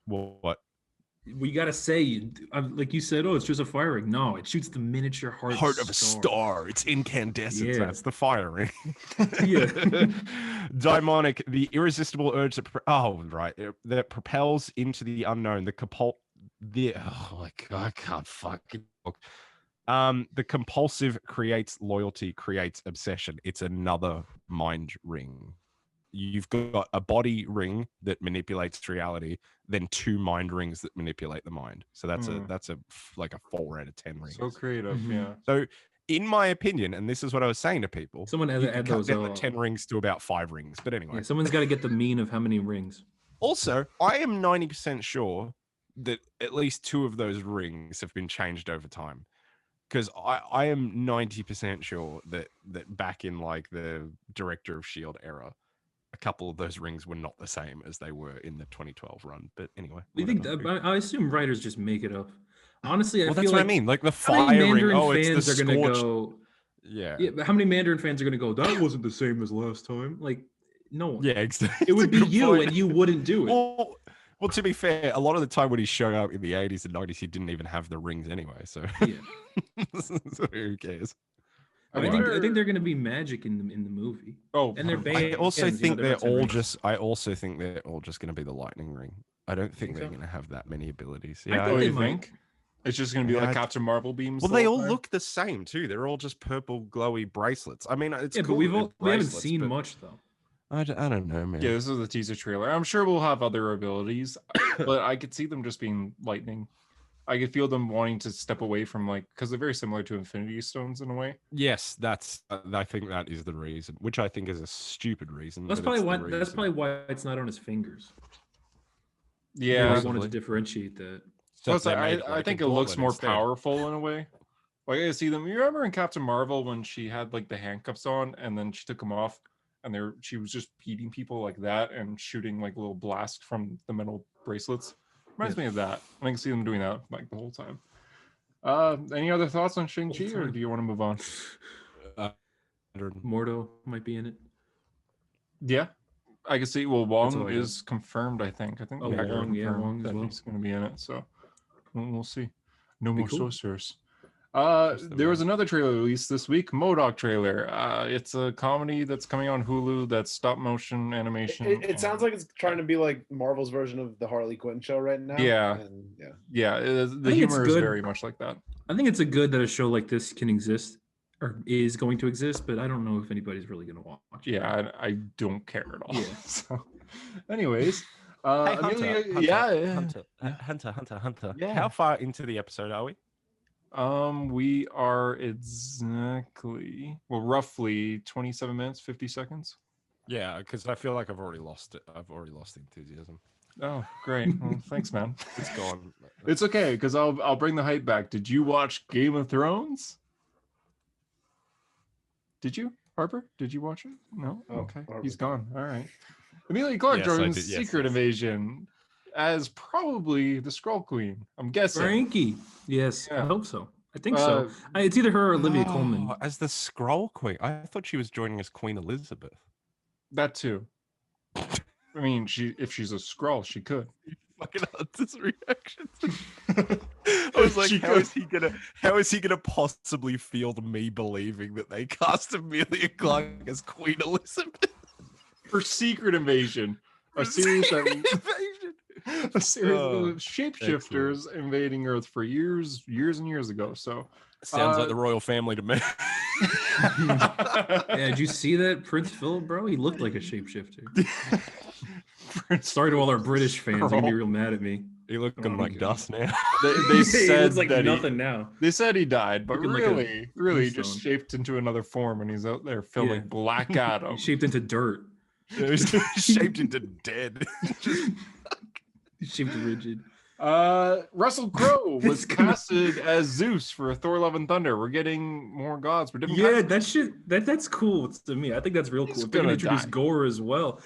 Speaker 3: What?
Speaker 2: We gotta say, like you said, oh, it's just a fire ring. No, it shoots the miniature heart
Speaker 3: Of a star. It's incandescence.
Speaker 2: Yeah.
Speaker 3: That's the fire ring.
Speaker 2: Yeah.
Speaker 3: Daimonic, the irresistible urge that propels into the unknown. Oh my god, I can't fucking talk. The compulsive creates loyalty, creates obsession. It's another mind ring. You've got a body ring that manipulates reality, then 2 mind rings that manipulate the mind. So that's like a 4 out of 10 rings.
Speaker 1: So creative,
Speaker 2: Mhm.
Speaker 1: yeah.
Speaker 3: So, in my opinion, and this is what I was saying to people,
Speaker 2: Someone had
Speaker 3: you
Speaker 2: to
Speaker 3: can
Speaker 2: add
Speaker 3: cut
Speaker 2: those
Speaker 3: down the
Speaker 2: up.
Speaker 3: 10 rings to about 5 rings. But anyway,
Speaker 2: Yeah, someone's got to get the mean of how many rings.
Speaker 3: also, I am 90% sure that at least 2 of those rings have been changed over time. Because I am 90% sure that back in like the Director of S.H.I.E.L.D. era, a couple of those rings were not the same as they were in the 2012 run. But anyway,
Speaker 2: We think
Speaker 3: whatever.
Speaker 2: I assume writers just make it up. Honestly, I
Speaker 3: Well,
Speaker 2: feel
Speaker 3: that's what I
Speaker 2: like
Speaker 3: mean. Like the
Speaker 2: how many
Speaker 3: fire ring.
Speaker 2: Mandarin
Speaker 3: Oh, it's the
Speaker 2: fans are gonna
Speaker 3: scorched.
Speaker 2: go?
Speaker 3: Yeah.
Speaker 2: Yeah, but how many Mandarin fans are gonna go? That wasn't the same as last time. Like, no one.
Speaker 3: Yeah, exactly.
Speaker 2: It would be you, and you wouldn't do it.
Speaker 3: Well, to be fair, a lot of the time when he showed up in the 80s and 90s, he didn't even have the rings anyway. So,
Speaker 2: Yeah.
Speaker 3: so who cares?
Speaker 2: I think they're gonna be magic in the movie.
Speaker 1: Oh,
Speaker 2: And they're
Speaker 3: I also
Speaker 2: bands,
Speaker 3: think
Speaker 2: they're
Speaker 3: they're
Speaker 2: not 10
Speaker 3: all
Speaker 2: rings.
Speaker 3: just. I also think they're all just going to be the lightning ring. I don't think
Speaker 2: Think
Speaker 3: they're
Speaker 2: so?
Speaker 3: going to have that many abilities.
Speaker 2: I
Speaker 3: Yeah,
Speaker 2: think
Speaker 1: What do
Speaker 2: they
Speaker 1: you
Speaker 2: might.
Speaker 1: think? It's just gonna be
Speaker 3: Yeah,
Speaker 1: like Captain Marvel beams.
Speaker 3: well,
Speaker 1: the
Speaker 3: they
Speaker 1: whole
Speaker 3: all
Speaker 1: time?
Speaker 3: look the same too. They're all just purple, glowy bracelets. I mean, it's
Speaker 2: Yeah,
Speaker 3: cool.
Speaker 2: but we
Speaker 3: that they're
Speaker 2: haven't
Speaker 3: bracelets,
Speaker 2: seen
Speaker 3: but
Speaker 2: much though.
Speaker 3: I don't know, man.
Speaker 1: Yeah, this is the teaser trailer. I'm sure we'll have other abilities, but I could see them just being lightning. I could feel them wanting to step away from because they're very similar to Infinity Stones in a way.
Speaker 3: Yes, that's. I think that is the reason, which I think is a stupid reason.
Speaker 2: That's
Speaker 3: but it's
Speaker 2: probably
Speaker 3: the
Speaker 2: why. That's
Speaker 3: reason.
Speaker 2: probably why it's not on his fingers.
Speaker 1: Yeah,
Speaker 2: They wanted
Speaker 3: possibly.
Speaker 2: to differentiate that.
Speaker 3: So
Speaker 1: plus
Speaker 3: they
Speaker 1: I
Speaker 3: made it like a
Speaker 1: think it looks
Speaker 3: gauntlet
Speaker 1: more
Speaker 3: instead.
Speaker 1: powerful in a way. Like I see them. You remember in Captain Marvel when she had like the handcuffs on and then she took them off, and she was just beating people like that and shooting like little blast from the metal bracelets. Reminds me of that. I can see them doing that like the whole time. Any other thoughts on Shang-Chi, or do you want to move on?
Speaker 2: Mordo might be in it.
Speaker 1: Yeah, I can see. Well,
Speaker 2: all
Speaker 1: Wong
Speaker 2: I
Speaker 1: is confirmed. I think.
Speaker 2: Oh,
Speaker 1: the actor
Speaker 2: Wong, yeah,
Speaker 1: confirmed
Speaker 2: Wong as
Speaker 1: that
Speaker 2: well.
Speaker 1: he's going to be in it. So we'll see. No
Speaker 2: Be
Speaker 1: more
Speaker 2: cool.
Speaker 1: sorcerers.
Speaker 3: Trust the
Speaker 1: There was
Speaker 3: man.
Speaker 1: another trailer released this week, Modoc trailer. It's a comedy that's coming on Hulu. That's stop motion animation.
Speaker 4: It sounds like it's trying to be like Marvel's version of the Harley Quinn show right now.
Speaker 1: Yeah.
Speaker 4: And yeah.
Speaker 1: Yeah, the
Speaker 2: think it's
Speaker 1: humor is
Speaker 2: good.
Speaker 1: very much like that.
Speaker 2: I think it's a good that a show like this can exist or is going to exist, but I don't know if anybody's really going to watch it.
Speaker 1: Yeah, I don't care at all.
Speaker 2: Yeah.
Speaker 1: So, anyways,
Speaker 3: Hey,
Speaker 1: Amelia,
Speaker 3: Hunter.
Speaker 1: Yeah.
Speaker 3: How far into the episode are we?
Speaker 1: We are roughly 27 minutes, 50 seconds.
Speaker 3: Yeah, because I feel like I've already lost it. I've already lost enthusiasm.
Speaker 1: Oh, great. Well, thanks, man.
Speaker 3: It's gone.
Speaker 1: It's okay because I'll bring the hype back. Did you watch Game of Thrones? Did you, Harper? Did you watch it? No.
Speaker 4: Oh,
Speaker 1: Okay,
Speaker 4: Harper.
Speaker 1: he's gone. All right. Amelia Clark
Speaker 3: Yes, I
Speaker 1: joins
Speaker 3: did. Yes,
Speaker 1: Secret
Speaker 3: yes.
Speaker 1: Invasion as probably the Skrull Queen. I'm guessing.
Speaker 2: Frankie. Yes, I
Speaker 1: Yeah.
Speaker 2: hope so. I think so.
Speaker 1: Uh,
Speaker 2: It's either her or Olivia Colman.
Speaker 3: Oh, as the Skrull Queen. I thought she was joining as Queen Elizabeth.
Speaker 1: That too. I mean, if she's a Skrull, she could.
Speaker 3: Fucking Hunter's reaction. I was like, how is he gonna possibly feel me believing that they cast Amelia Clarke as Queen Elizabeth
Speaker 1: for Secret Invasion, a series of shapeshifters invading Earth for years and years ago. So
Speaker 3: sounds like the royal family to me.
Speaker 2: Yeah, did you see that Prince Philip, bro? He looked like a shapeshifter. Sorry to all our British fans, you're gonna be real mad at me.
Speaker 3: He looking like dust now.
Speaker 1: They said
Speaker 2: looks like
Speaker 1: that
Speaker 2: nothing now.
Speaker 1: They said he died, but
Speaker 2: Looking
Speaker 1: really just shaped into another form, and he's out there filming Black Adam.
Speaker 2: Shaped into dirt.
Speaker 3: Shaped into dead.
Speaker 2: Shaped rigid.
Speaker 1: Russell Crowe was casted as Zeus for Thor: Love and Thunder. We're getting more gods.
Speaker 2: That's cool to me. I think that's real cool. If they're gonna introduce gore as well.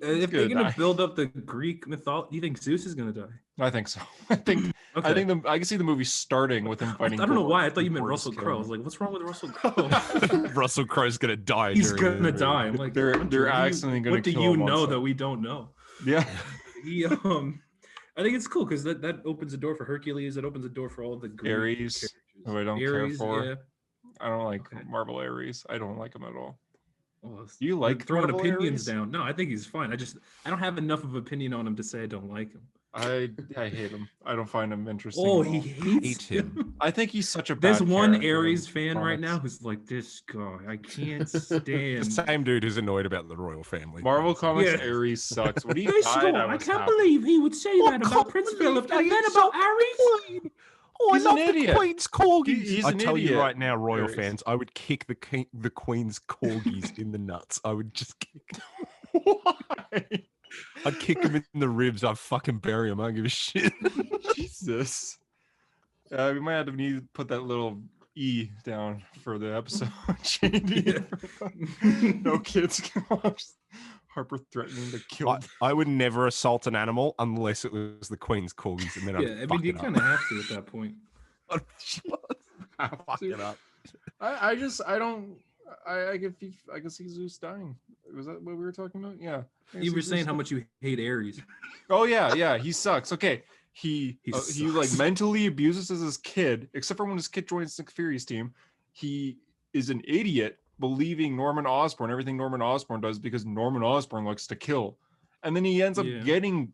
Speaker 2: If they're gonna build up the Greek mythology, do you think Zeus is gonna die?
Speaker 1: I think so. I think I can see the movie starting with him fighting.
Speaker 2: I don't know why. I thought you meant Russell Crowe. I was like, what's wrong with Russell Crowe?
Speaker 3: Russell Crowe's gonna die.
Speaker 2: He's gonna die. I'm like,
Speaker 1: they're accidentally gonna.
Speaker 2: What do you know that we don't know?
Speaker 1: Yeah.
Speaker 2: I think it's cool because that opens the door for Hercules. It opens the door for all the Greek
Speaker 1: Ares, who I don't care for.
Speaker 2: Yeah.
Speaker 1: I don't like Marvel Ares. I don't like him at all.
Speaker 2: Well,
Speaker 1: you like
Speaker 2: throwing
Speaker 1: Marvel
Speaker 2: opinions
Speaker 1: Ares?
Speaker 2: down? No, I think he's fine. I don't have enough of opinion on him to say I don't like him.
Speaker 1: I hate him. I don't find him interesting.
Speaker 2: Oh, he hates
Speaker 3: him.
Speaker 1: I think he's such a bad
Speaker 2: There's one
Speaker 1: character
Speaker 2: Ares fan right now who's like, this guy, I can't stand.
Speaker 3: The same dude who's annoyed about the royal family.
Speaker 1: Marvel Comics Ares sucks. When he died, I
Speaker 2: can't believe he would say that about Prince Philip and then about Ares.
Speaker 3: Oh,
Speaker 1: He's
Speaker 3: I love
Speaker 1: an
Speaker 3: the
Speaker 1: idiot.
Speaker 3: Queen's corgis.
Speaker 1: He's
Speaker 3: I
Speaker 1: an
Speaker 3: tell
Speaker 1: idiot.
Speaker 3: you right now, royal
Speaker 1: Ares.
Speaker 3: fans, I would kick the Queen's corgis in the nuts. I would just kick them.
Speaker 1: Why?
Speaker 3: I'd kick him in the ribs. I'd fucking bury him. I don't give a shit.
Speaker 1: Jesus. We might have to need to put that little E down for the episode. No kids can watch. Harper threatening to kill.
Speaker 3: I would never assault an animal unless it was the Queen's corgis, and then I'd fuck
Speaker 2: you
Speaker 3: it
Speaker 2: kind of have to at that point.
Speaker 3: up. Fuck it up.
Speaker 1: I can see Zeus dying. Was that what we were talking about? Yeah.
Speaker 2: You were saying how much you hate Ares.
Speaker 1: Oh yeah, he sucks. Okay, he like mentally abuses his kid, except for when his kid joins Nick Fury's team. He is an idiot, believing Norman Osborn, everything Norman Osborn does, because Norman Osborn likes to kill, and then he ends up getting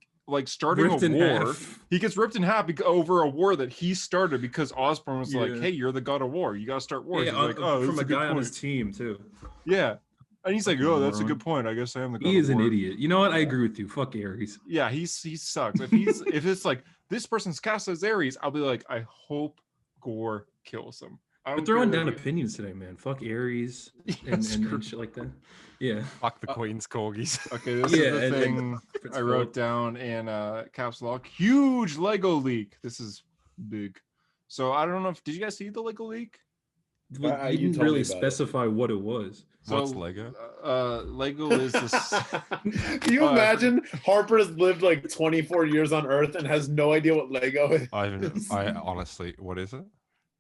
Speaker 1: starting
Speaker 2: ripped
Speaker 1: a war.
Speaker 2: Half.
Speaker 1: He gets ripped in half over a war that he started because Osborn was like, "Hey, you're the god of war. You gotta start wars."
Speaker 2: Yeah,
Speaker 1: He's like, "Oh,
Speaker 2: from a guy
Speaker 1: point.
Speaker 2: On his team too.
Speaker 1: Yeah. And he's like, "Oh, that's a good point. I guess I am the god."
Speaker 2: He is
Speaker 1: of
Speaker 2: an
Speaker 1: war."
Speaker 2: idiot. You know what? I agree with you. Fuck Ares.
Speaker 1: Yeah, he sucks. If it's like this person's cast as Ares, I'll be like, I hope Gore kills him.
Speaker 2: We're throwing down opinions today, man. Fuck Ares and shit like that. Yeah.
Speaker 3: Fuck the Queen's corgis.
Speaker 1: Okay, this is the thing I wrote down in caps lock. Huge Lego leak. This is big. So I don't know if did you guys see the Lego leak?
Speaker 2: You didn't really specify what it was.
Speaker 1: So,
Speaker 3: what's Lego?
Speaker 1: Lego is this.
Speaker 4: Can you imagine Harper has lived like 24 years on Earth and has no idea what Lego is?
Speaker 3: I honestly, what is it?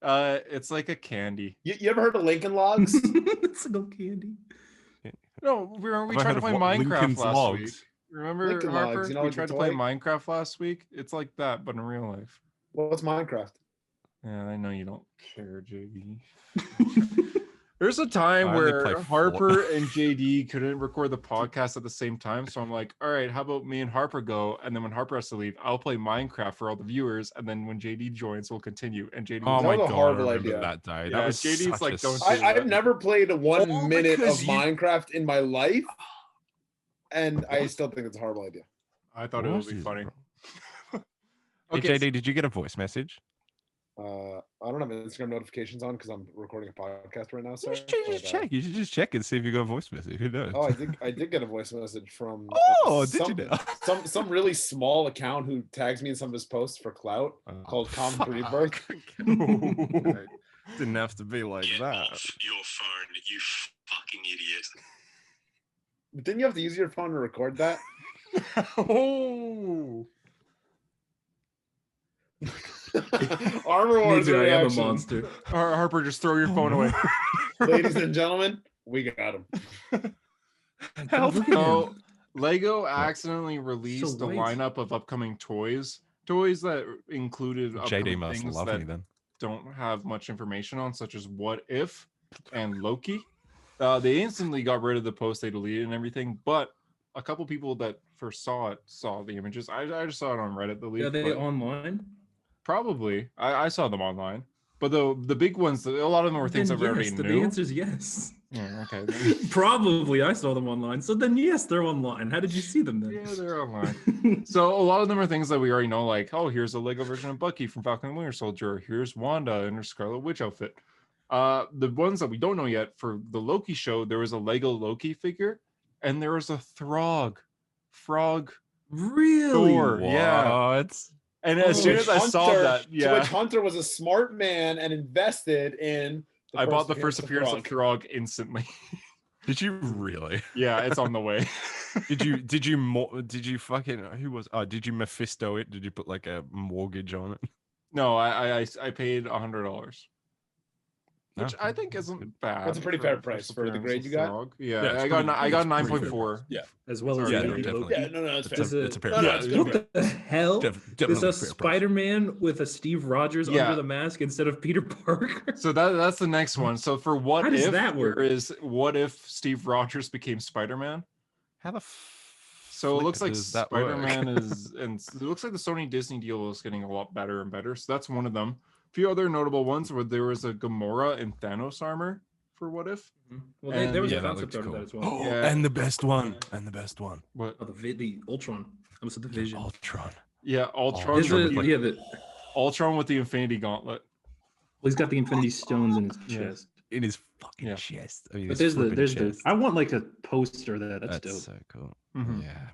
Speaker 1: It's like a candy.
Speaker 4: You ever heard of Lincoln Logs?
Speaker 2: It's a candy.
Speaker 1: No, we tried to play Minecraft last week. Remember,
Speaker 4: Lincoln
Speaker 1: Harper?
Speaker 4: Logs, you know,
Speaker 1: we
Speaker 4: like
Speaker 1: tried
Speaker 4: the
Speaker 1: to play
Speaker 4: toy?
Speaker 1: Minecraft last week. It's like that, but in real life.
Speaker 4: What's Minecraft?
Speaker 1: Yeah, I know you don't care, JD. There's a time
Speaker 3: I only
Speaker 1: where
Speaker 3: play
Speaker 1: Harper and JD couldn't record the podcast at the same time. So I'm like, all right, how about me and Harper go? And then when Harper has to leave, I'll play Minecraft for all the viewers. And then when JD joins, we'll continue. And JD
Speaker 3: Oh
Speaker 1: was
Speaker 3: my
Speaker 4: That was
Speaker 3: god,
Speaker 4: a
Speaker 3: I
Speaker 4: horrible
Speaker 3: remember
Speaker 4: idea.
Speaker 3: that day.
Speaker 1: Yeah,
Speaker 3: That was
Speaker 1: JD's
Speaker 3: such
Speaker 1: like,
Speaker 3: a
Speaker 1: don't
Speaker 3: s-
Speaker 1: do
Speaker 4: I've never played 1
Speaker 3: All
Speaker 4: minute of
Speaker 3: because you-
Speaker 4: Minecraft in my life, and I still think it's a horrible idea.
Speaker 1: I thought it would be funny.
Speaker 3: Hey,
Speaker 1: Okay,
Speaker 3: JD, did you get a voice message?
Speaker 4: I don't have Instagram notifications on because I'm recording a podcast right now. Sir.
Speaker 3: You should just check. You should just check and see if you got a voice message. Who knows?
Speaker 4: Oh, I did get a voice message from
Speaker 3: Oh, did you now?
Speaker 4: some really small account who tags me in some of his posts for clout called Comic Rebirth.
Speaker 3: Didn't have to be like
Speaker 5: Get
Speaker 3: that.
Speaker 5: off your phone, you fucking idiot.
Speaker 4: But didn't you have to use your phone to record that?
Speaker 1: oh,
Speaker 4: Armor Wars
Speaker 2: Maybe I am a
Speaker 4: reaction.
Speaker 2: monster.
Speaker 1: Harper, just throw your phone away.
Speaker 4: Ladies and gentlemen, we got him.
Speaker 1: So, Lego accidentally released a
Speaker 2: wait.
Speaker 1: lineup of upcoming toys that included
Speaker 3: JD
Speaker 1: upcoming
Speaker 3: must
Speaker 1: things
Speaker 3: love
Speaker 1: that
Speaker 3: me then.
Speaker 1: don't have much information on, such as What If and Loki. They instantly got rid of the post, they deleted and everything, but a couple people that first saw the images. I just saw it on Reddit.
Speaker 2: Are they online?
Speaker 1: Probably. I saw them online. But the big ones, a lot of them were things that we already knew.
Speaker 2: The answer is yes.
Speaker 1: Yeah, okay.
Speaker 2: Probably I saw them online. So then yes, they're online. How did you see them then?
Speaker 1: Yeah, they're online. So a lot of them are things that we already know, like, oh, here's a Lego version of Bucky from Falcon and Winter Soldier. Here's Wanda in her Scarlet Witch outfit. The ones that we don't know yet, for the Loki show, there was a Lego Loki figure, and there was a frog.
Speaker 2: Really?
Speaker 1: Thor, yeah.
Speaker 3: What?
Speaker 1: And as soon as I saw that,
Speaker 4: to which Hunter was a smart man and invested in.
Speaker 1: I bought the first appearance of Throg instantly.
Speaker 3: Did you really?
Speaker 1: Yeah, it's on the way.
Speaker 3: Did you fucking who was did you Mephisto it? Did you put like a mortgage on it?
Speaker 1: No, I paid $100. Which I think isn't bad.
Speaker 4: That's a pretty fair price for the grade you got.
Speaker 1: Yeah, I got 9.4.
Speaker 2: Yeah, as well as
Speaker 3: definitely.
Speaker 4: Yeah, no, it's fair.
Speaker 3: It's a fair.
Speaker 2: What the hell?
Speaker 3: Definitely
Speaker 2: Is a Spider-Man with a Steve Rogers under the mask instead of Peter Parker?
Speaker 1: So that's the next one. So for what
Speaker 2: How does
Speaker 1: if
Speaker 2: that work?
Speaker 1: there is what if Steve Rogers became Spider-Man?
Speaker 3: How the
Speaker 1: So it looks like
Speaker 3: does that
Speaker 1: Spider-Man
Speaker 3: work?
Speaker 1: is, and it looks like the Sony Disney deal is getting a lot better and better. So that's one of them. A few other notable ones where there was a Gamora and Thanos armor for what if.
Speaker 2: Well, there was a
Speaker 3: that
Speaker 2: concept
Speaker 3: looks
Speaker 2: art of that as well.
Speaker 3: Oh,
Speaker 1: Yeah.
Speaker 3: and the best one.
Speaker 1: What?
Speaker 2: Oh, the Ultron. That was the Vision.
Speaker 3: Ultron.
Speaker 1: Yeah, Ultron.
Speaker 2: Ultron
Speaker 1: with the Infinity Gauntlet.
Speaker 2: Well, he's got the Infinity Stones in his
Speaker 1: Yeah.
Speaker 2: chest.
Speaker 3: In his fucking chest. I mean,
Speaker 2: But
Speaker 3: his
Speaker 2: there's
Speaker 3: flipping
Speaker 2: the.
Speaker 3: chest.
Speaker 2: I want like a poster of that. That's dope.
Speaker 3: so cool.
Speaker 1: Mhm.
Speaker 3: Yeah,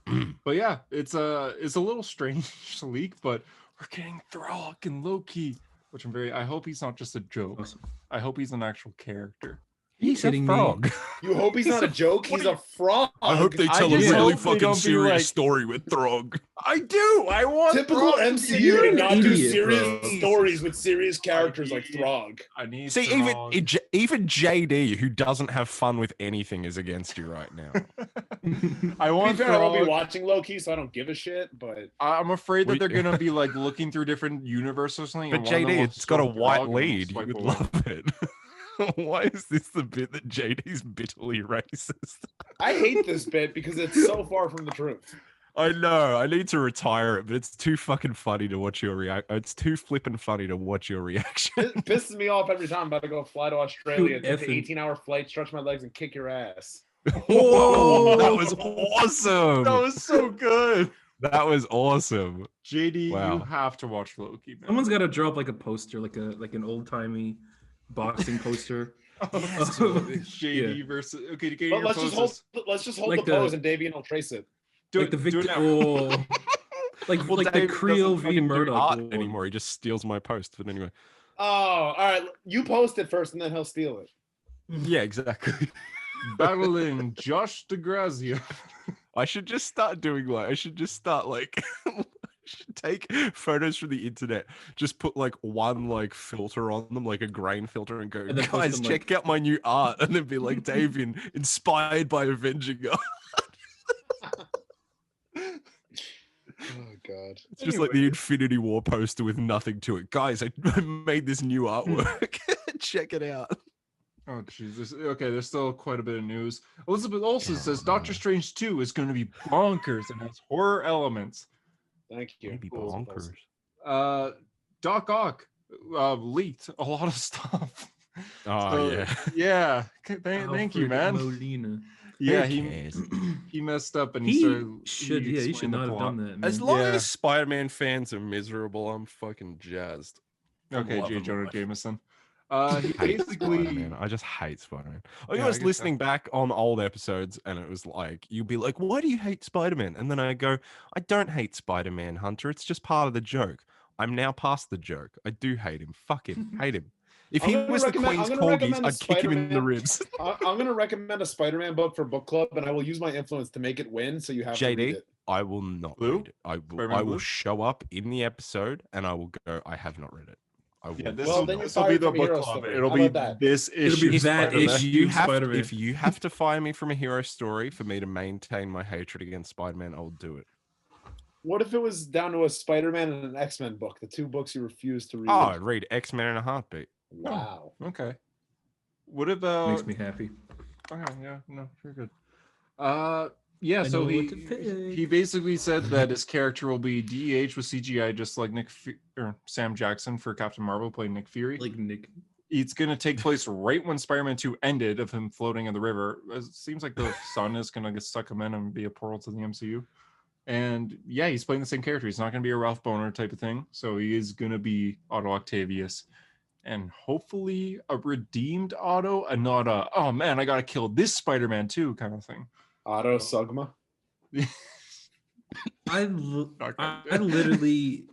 Speaker 3: man.
Speaker 1: But yeah, it's a little strange leak, but we're getting Throg and Loki, which I hope he's not just a joke.
Speaker 2: Awesome.
Speaker 1: I hope he's an actual character.
Speaker 3: He's a
Speaker 2: kidding me?
Speaker 3: frog.
Speaker 4: You hope he's not a joke. He's a frog.
Speaker 3: I hope they
Speaker 1: I
Speaker 3: tell a
Speaker 1: just
Speaker 3: really
Speaker 1: hope they
Speaker 3: fucking
Speaker 1: don't be
Speaker 3: serious
Speaker 1: like-
Speaker 3: story with Throg.
Speaker 1: I do. I want
Speaker 4: Typical
Speaker 1: Throg to be
Speaker 4: MCU to
Speaker 1: an
Speaker 4: not do
Speaker 2: idiot,
Speaker 4: serious
Speaker 2: bro.
Speaker 4: stories with serious characters like Throg.
Speaker 1: I need.
Speaker 3: See,
Speaker 1: Throg.
Speaker 3: even JD, who doesn't have fun with anything, is against you right now.
Speaker 1: I
Speaker 4: To be
Speaker 1: want.
Speaker 4: fair, I won't be
Speaker 1: Throg.
Speaker 4: watching Loki, so I don't give a shit. But
Speaker 1: I'm afraid that
Speaker 3: We-
Speaker 1: they're gonna be like looking through different universes or something.
Speaker 3: But
Speaker 1: and one of them
Speaker 3: JD,
Speaker 1: will
Speaker 3: it's got a
Speaker 1: show
Speaker 3: white
Speaker 1: Throg and we'll
Speaker 3: lead. You
Speaker 1: swipe
Speaker 3: would
Speaker 1: away.
Speaker 3: love it. Why is this the bit that JD's bitterly racist?
Speaker 4: I hate this bit because it's so far from the truth.
Speaker 3: I know. I need to retire it, but it's too fucking funny to watch your react. It's too flippin' funny to watch your reaction.
Speaker 4: It pisses me off every time I'm about to go fly to Australia, take the
Speaker 2: effing-
Speaker 4: 18-hour flight, stretch my legs, and kick your ass.
Speaker 3: Whoa, that was awesome.
Speaker 1: That was so good.
Speaker 3: That was awesome.
Speaker 1: JD,
Speaker 3: Wow.
Speaker 1: you have to watch Loki, man.
Speaker 2: Someone's got to drop like a poster, like an old timey boxing poster.
Speaker 1: JD versus. Okay, to get
Speaker 4: But
Speaker 1: your
Speaker 4: let's just hold
Speaker 2: Like
Speaker 4: the
Speaker 2: the-
Speaker 4: pose, and Davian will trace it.
Speaker 1: Do
Speaker 2: like
Speaker 1: it.
Speaker 2: the
Speaker 1: Do it
Speaker 2: Victor,
Speaker 1: now.
Speaker 2: like
Speaker 3: Well,
Speaker 2: the
Speaker 3: Dave
Speaker 2: Creo
Speaker 3: doesn't
Speaker 2: v
Speaker 3: fucking do
Speaker 2: Murdoch
Speaker 3: art
Speaker 2: one.
Speaker 3: anymore. He just steals my post. But anyway,
Speaker 4: Oh, all right. You post it first, and then he'll steal it.
Speaker 3: yeah, exactly.
Speaker 1: Battling Josh DeGrazia.
Speaker 3: I should just start doing like. I should should take photos from the internet, just put like one like filter on them, like a grain filter, and go,
Speaker 2: And then post
Speaker 3: guys,
Speaker 2: them,
Speaker 3: check out my new art, and then be like, Davian, inspired by Avenging God.
Speaker 4: Oh God.
Speaker 3: It's just like the Infinity War poster with nothing to it. Guys, I made this new artwork. Check it out.
Speaker 1: Oh Jesus. Okay, there's still quite a bit of news. Elizabeth Olsen says Doctor Strange 2 is going to be bonkers and has horror elements.
Speaker 4: Thank you.
Speaker 3: Maybe
Speaker 4: Cool.
Speaker 3: bonkers.
Speaker 1: Doc Ock leaked a lot of stuff.
Speaker 3: Oh
Speaker 1: So,
Speaker 3: yeah.
Speaker 1: Yeah. Thank you,
Speaker 2: Alfred
Speaker 1: man.
Speaker 2: Molina.
Speaker 1: Yeah,
Speaker 3: Who
Speaker 1: he
Speaker 3: cares?
Speaker 1: he messed up and
Speaker 2: He
Speaker 1: started.
Speaker 2: should, he should
Speaker 1: explained the
Speaker 2: not have
Speaker 1: plot.
Speaker 2: done that. Man.
Speaker 3: As long
Speaker 1: Yeah.
Speaker 3: as Spider-Man fans are miserable, I'm fucking jazzed.
Speaker 1: Okay,
Speaker 3: Love
Speaker 1: J.
Speaker 3: him
Speaker 1: Jonah
Speaker 3: life.
Speaker 1: Jameson. He
Speaker 3: Hate
Speaker 1: basically.
Speaker 3: Spider-Man. I just hate Spider-Man. I
Speaker 1: Yeah, I
Speaker 3: was
Speaker 1: get
Speaker 3: listening back on old episodes, and it was like, you'd be like, why do you hate Spider-Man? And then I go, I don't hate Spider-Man, Hunter. It's just part of the joke. I'm now past the joke. I do hate him. Fuck him. Hate him. If
Speaker 4: I'm
Speaker 3: he
Speaker 4: gonna
Speaker 3: was the
Speaker 4: recommend-
Speaker 3: Queen's
Speaker 4: I'm gonna
Speaker 3: corgis,
Speaker 4: recommend a
Speaker 3: I'd kick him in the
Speaker 4: Spider-Man-
Speaker 3: ribs.
Speaker 4: I'm going to recommend a Spider-Man book for book club, and I will use my influence to make it win. So you have to read
Speaker 3: JD,
Speaker 4: it.
Speaker 3: I will not
Speaker 1: Blue?
Speaker 3: read it. I
Speaker 1: Spider-Man
Speaker 3: will
Speaker 1: Blue?
Speaker 3: show up in the episode, and I will go, I have not read it. I will.
Speaker 1: Yeah,
Speaker 4: this
Speaker 1: will be the
Speaker 4: from a hero
Speaker 1: book club.
Speaker 4: story.
Speaker 1: It'll
Speaker 4: How
Speaker 1: be
Speaker 4: about that?
Speaker 1: this issue.
Speaker 2: be that
Speaker 1: Spider-Man.
Speaker 2: issue.
Speaker 3: If you have to fire me from a hero story for me to maintain my hatred against Spider-Man, I'll do it.
Speaker 4: What if it was down to a Spider-Man and an X-Men book, the two books you refused to read?
Speaker 3: Oh, I'd read X-Men in a heartbeat.
Speaker 4: Wow.
Speaker 1: Okay. What about?
Speaker 2: Makes me happy.
Speaker 1: Okay, yeah, no, very good. Yeah,
Speaker 2: I
Speaker 1: so
Speaker 2: know what to pick.
Speaker 1: he basically said that his character will be DH with CGI, just like or Sam Jackson for Captain Marvel playing Nick Fury.
Speaker 2: Like Nick.
Speaker 1: It's going to take place right when Spider-Man 2 ended, of him floating in the river. It seems like the sun is going to suck him in and be a portal to the MCU. And yeah, he's playing the same character. He's not going to be a Ralph Boner type of thing. So he is going to be Otto Octavius. And hopefully a redeemed Otto and not a, oh man, I got to kill this Spider-Man too kind of thing.
Speaker 4: Otto Sugma.
Speaker 2: I literally,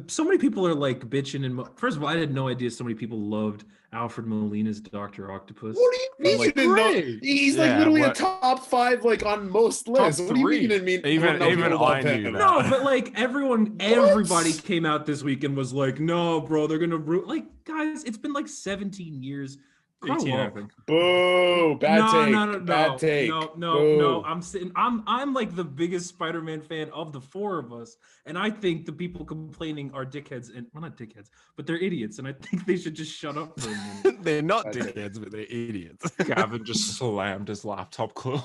Speaker 2: so many people are like bitching. And first of all, I had no idea so many people loved Alfred Molina's Dr. Octopus.
Speaker 4: What do you mean?
Speaker 1: Like,
Speaker 4: You didn't know?
Speaker 1: great.
Speaker 4: He's
Speaker 3: Yeah,
Speaker 4: like literally a
Speaker 3: what-
Speaker 4: top 5 like on most lists. What do you mean you didn't mean?
Speaker 3: Even
Speaker 4: know people
Speaker 3: I
Speaker 4: love
Speaker 3: knew
Speaker 4: him?
Speaker 3: that.
Speaker 2: No, but like everybody came out this week and was like, no, bro, they're gonna like, guys, it's been like 17 years. Grow
Speaker 1: 18, I
Speaker 2: up.
Speaker 1: think.
Speaker 4: Boo! Bad take. Bad take.
Speaker 2: No.
Speaker 4: Boo.
Speaker 2: I'm like the biggest Spider-Man fan of the 4 of us, and I think the people complaining are dickheads, and well, not dickheads, but they're idiots, and I think they should just shut up for a minute.
Speaker 3: They're not
Speaker 4: That's it.
Speaker 3: dickheads, but they're idiots.
Speaker 1: Gavin just slammed his laptop closed.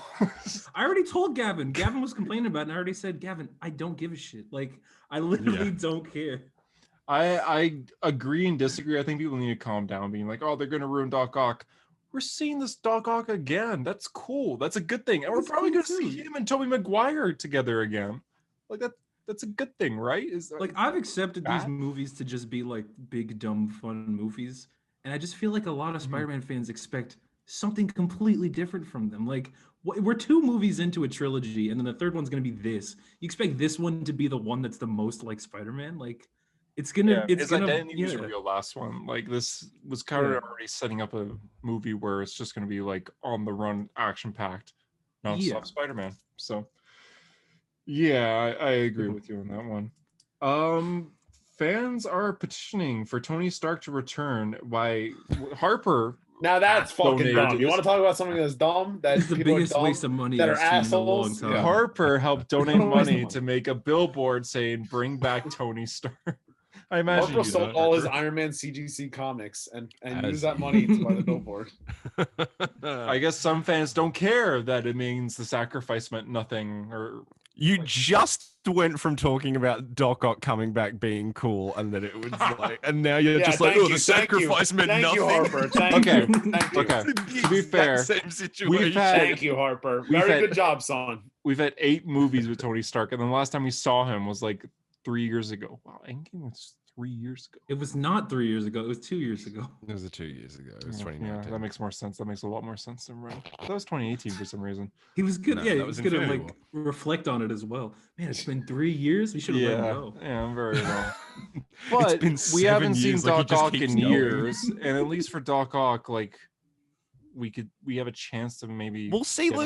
Speaker 2: I already told Gavin. Gavin was complaining about it, and I already said, Gavin, I don't give a shit. Like, I literally don't care.
Speaker 1: I agree and disagree. I think people need to calm down, being like, oh, they're going to ruin Doc Ock. We're seeing this Doc Ock again. That's cool. That's a good thing. And we're
Speaker 2: That's
Speaker 1: probably
Speaker 2: cool
Speaker 1: going to see
Speaker 2: too.
Speaker 1: him and Tobey Maguire together again. Like that's a good thing, right?
Speaker 2: Like, I've accepted these
Speaker 1: bad?
Speaker 2: movies to just be like big, dumb, fun movies. And I just feel like a lot of Spider-Man fans expect something completely different from them. Like, we're 2 movies into a trilogy, and then the third one's going to be this. You expect this one to be the one that's the most like Spider-Man? Like, it's gonna,
Speaker 1: his identity was real last one. Like, this was kind
Speaker 2: Yeah.
Speaker 1: of already setting up a movie where it's just going to be like on the run, action packed, non-stop
Speaker 2: Yeah.
Speaker 1: Spider-Man. So yeah, I agree with you on that one. Fans are petitioning for Tony Stark to return. Why Harper?
Speaker 4: Now that's fucking
Speaker 1: Donated
Speaker 4: dumb.
Speaker 1: to
Speaker 4: You
Speaker 1: this-
Speaker 4: want to talk about something that's dumb? That
Speaker 2: It's the
Speaker 4: people are
Speaker 2: biggest
Speaker 4: dumb?
Speaker 2: waste of money
Speaker 4: that
Speaker 2: I've
Speaker 4: are
Speaker 2: seen in a long
Speaker 4: assholes?
Speaker 2: time.
Speaker 4: Yeah.
Speaker 1: Harper helped donate
Speaker 4: What a waste of
Speaker 1: money
Speaker 4: money.
Speaker 1: to make a billboard saying "Bring back Tony Stark." I imagine
Speaker 4: Harper
Speaker 1: you
Speaker 4: sold
Speaker 1: know,
Speaker 4: all his
Speaker 1: Harper.
Speaker 4: Iron Man CGC comics and
Speaker 3: As
Speaker 4: used that money to buy the billboard.
Speaker 1: I guess some fans don't care that it means the sacrifice meant nothing, or
Speaker 3: You just went from talking about Doc Ock coming back being cool, and then it was like, and now you're
Speaker 4: Yeah,
Speaker 3: just like,
Speaker 4: thank
Speaker 3: oh,
Speaker 4: you,
Speaker 3: the
Speaker 4: thank you.
Speaker 3: sacrifice meant
Speaker 4: Thank
Speaker 3: nothing.
Speaker 4: you, Harper. Thank
Speaker 1: Okay.
Speaker 4: you. Thank you.
Speaker 1: okay.
Speaker 3: It's the
Speaker 1: To be
Speaker 3: exact
Speaker 1: fair,
Speaker 3: same situation.
Speaker 1: had-
Speaker 4: Thank you, Harper.
Speaker 1: We've
Speaker 4: Very
Speaker 1: had-
Speaker 4: good job, son.
Speaker 1: We've had 8 movies with Tony Stark, and then the last time we saw him was like 3 years ago. Wow, Endgame was 3 years ago.
Speaker 2: It was not 3 years ago. It was 2 years ago.
Speaker 3: It was 2 years ago. It was
Speaker 1: Yeah,
Speaker 3: 2019.
Speaker 1: that makes more sense. That makes a lot more sense than right. That was 2018 for some reason.
Speaker 2: He was good.
Speaker 3: No,
Speaker 2: yeah, he
Speaker 3: that
Speaker 2: was
Speaker 3: was
Speaker 2: good to
Speaker 3: Infinity
Speaker 2: like reflect on it as well. Man, it's been 3 years. We should have let him go.
Speaker 1: Yeah, I'm very well.
Speaker 3: It's
Speaker 1: But
Speaker 3: been
Speaker 1: we
Speaker 3: 7
Speaker 1: haven't seen
Speaker 3: years, like, he
Speaker 1: Doc
Speaker 3: just
Speaker 1: Ock
Speaker 3: keeps
Speaker 1: in
Speaker 3: going.
Speaker 1: years, and at least for Doc Ock, like we have a chance to maybe.
Speaker 3: We'll see.
Speaker 1: get him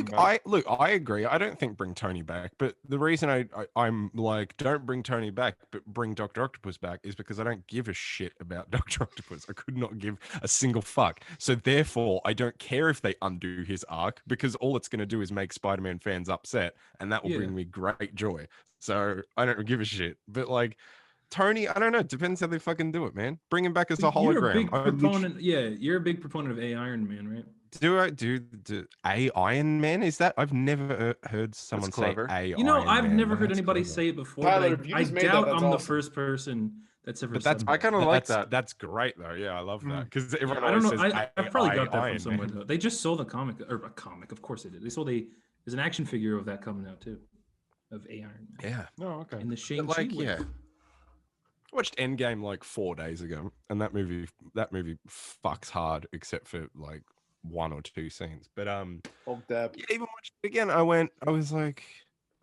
Speaker 3: Look,
Speaker 1: back.
Speaker 3: I agree. I don't think bring Tony back, but the reason I'm like, don't bring Tony back, but bring Dr. Octopus back is because I don't give a shit about Dr. Octopus. I could not give a single fuck. So therefore, I don't care if they undo his arc, because all it's going to do is make Spider-Man fans upset, and that will
Speaker 2: Yeah.
Speaker 3: bring me great joy. So I don't give a shit. But like, Tony, I don't know. Depends how they fucking do it, man. Bring him back as a
Speaker 2: You're a
Speaker 3: hologram.
Speaker 2: big
Speaker 3: I lit-
Speaker 2: proponent. Yeah, you're a big proponent of A Iron Man, right?
Speaker 3: Do I do a Iron Man? Is that I've never heard someone say
Speaker 1: clever.
Speaker 3: a.
Speaker 2: You know,
Speaker 3: Iron
Speaker 2: I've
Speaker 3: Man.
Speaker 2: never heard
Speaker 3: That's
Speaker 2: anybody
Speaker 3: clever.
Speaker 2: say it before.
Speaker 4: Tyler,
Speaker 2: but
Speaker 4: if you
Speaker 2: I
Speaker 4: just made that,
Speaker 2: doubt
Speaker 4: that's
Speaker 2: I'm the
Speaker 4: awesome.
Speaker 2: first person that's ever
Speaker 3: But
Speaker 2: said
Speaker 3: that's
Speaker 2: that.
Speaker 1: I kind of like
Speaker 3: that's,
Speaker 1: that.
Speaker 3: That's great though. Yeah, I love that because everyone
Speaker 2: I don't
Speaker 3: always
Speaker 2: know.
Speaker 3: says
Speaker 2: I've probably got that
Speaker 3: Iron
Speaker 2: from somewhere.
Speaker 3: Man.
Speaker 2: Though. They just sold a comic, or a comic. Of course they did. They sold there's an action figure of that coming out too, of A Iron Man.
Speaker 3: Yeah,
Speaker 1: No, okay.
Speaker 2: And the Shang
Speaker 3: but
Speaker 2: Chi.
Speaker 3: like yeah. I watched Endgame like 4 days ago, and that movie fucks hard except for like 1 or 2 scenes. But
Speaker 4: Hulk Depp.
Speaker 3: yeah, even watching it again, I was like,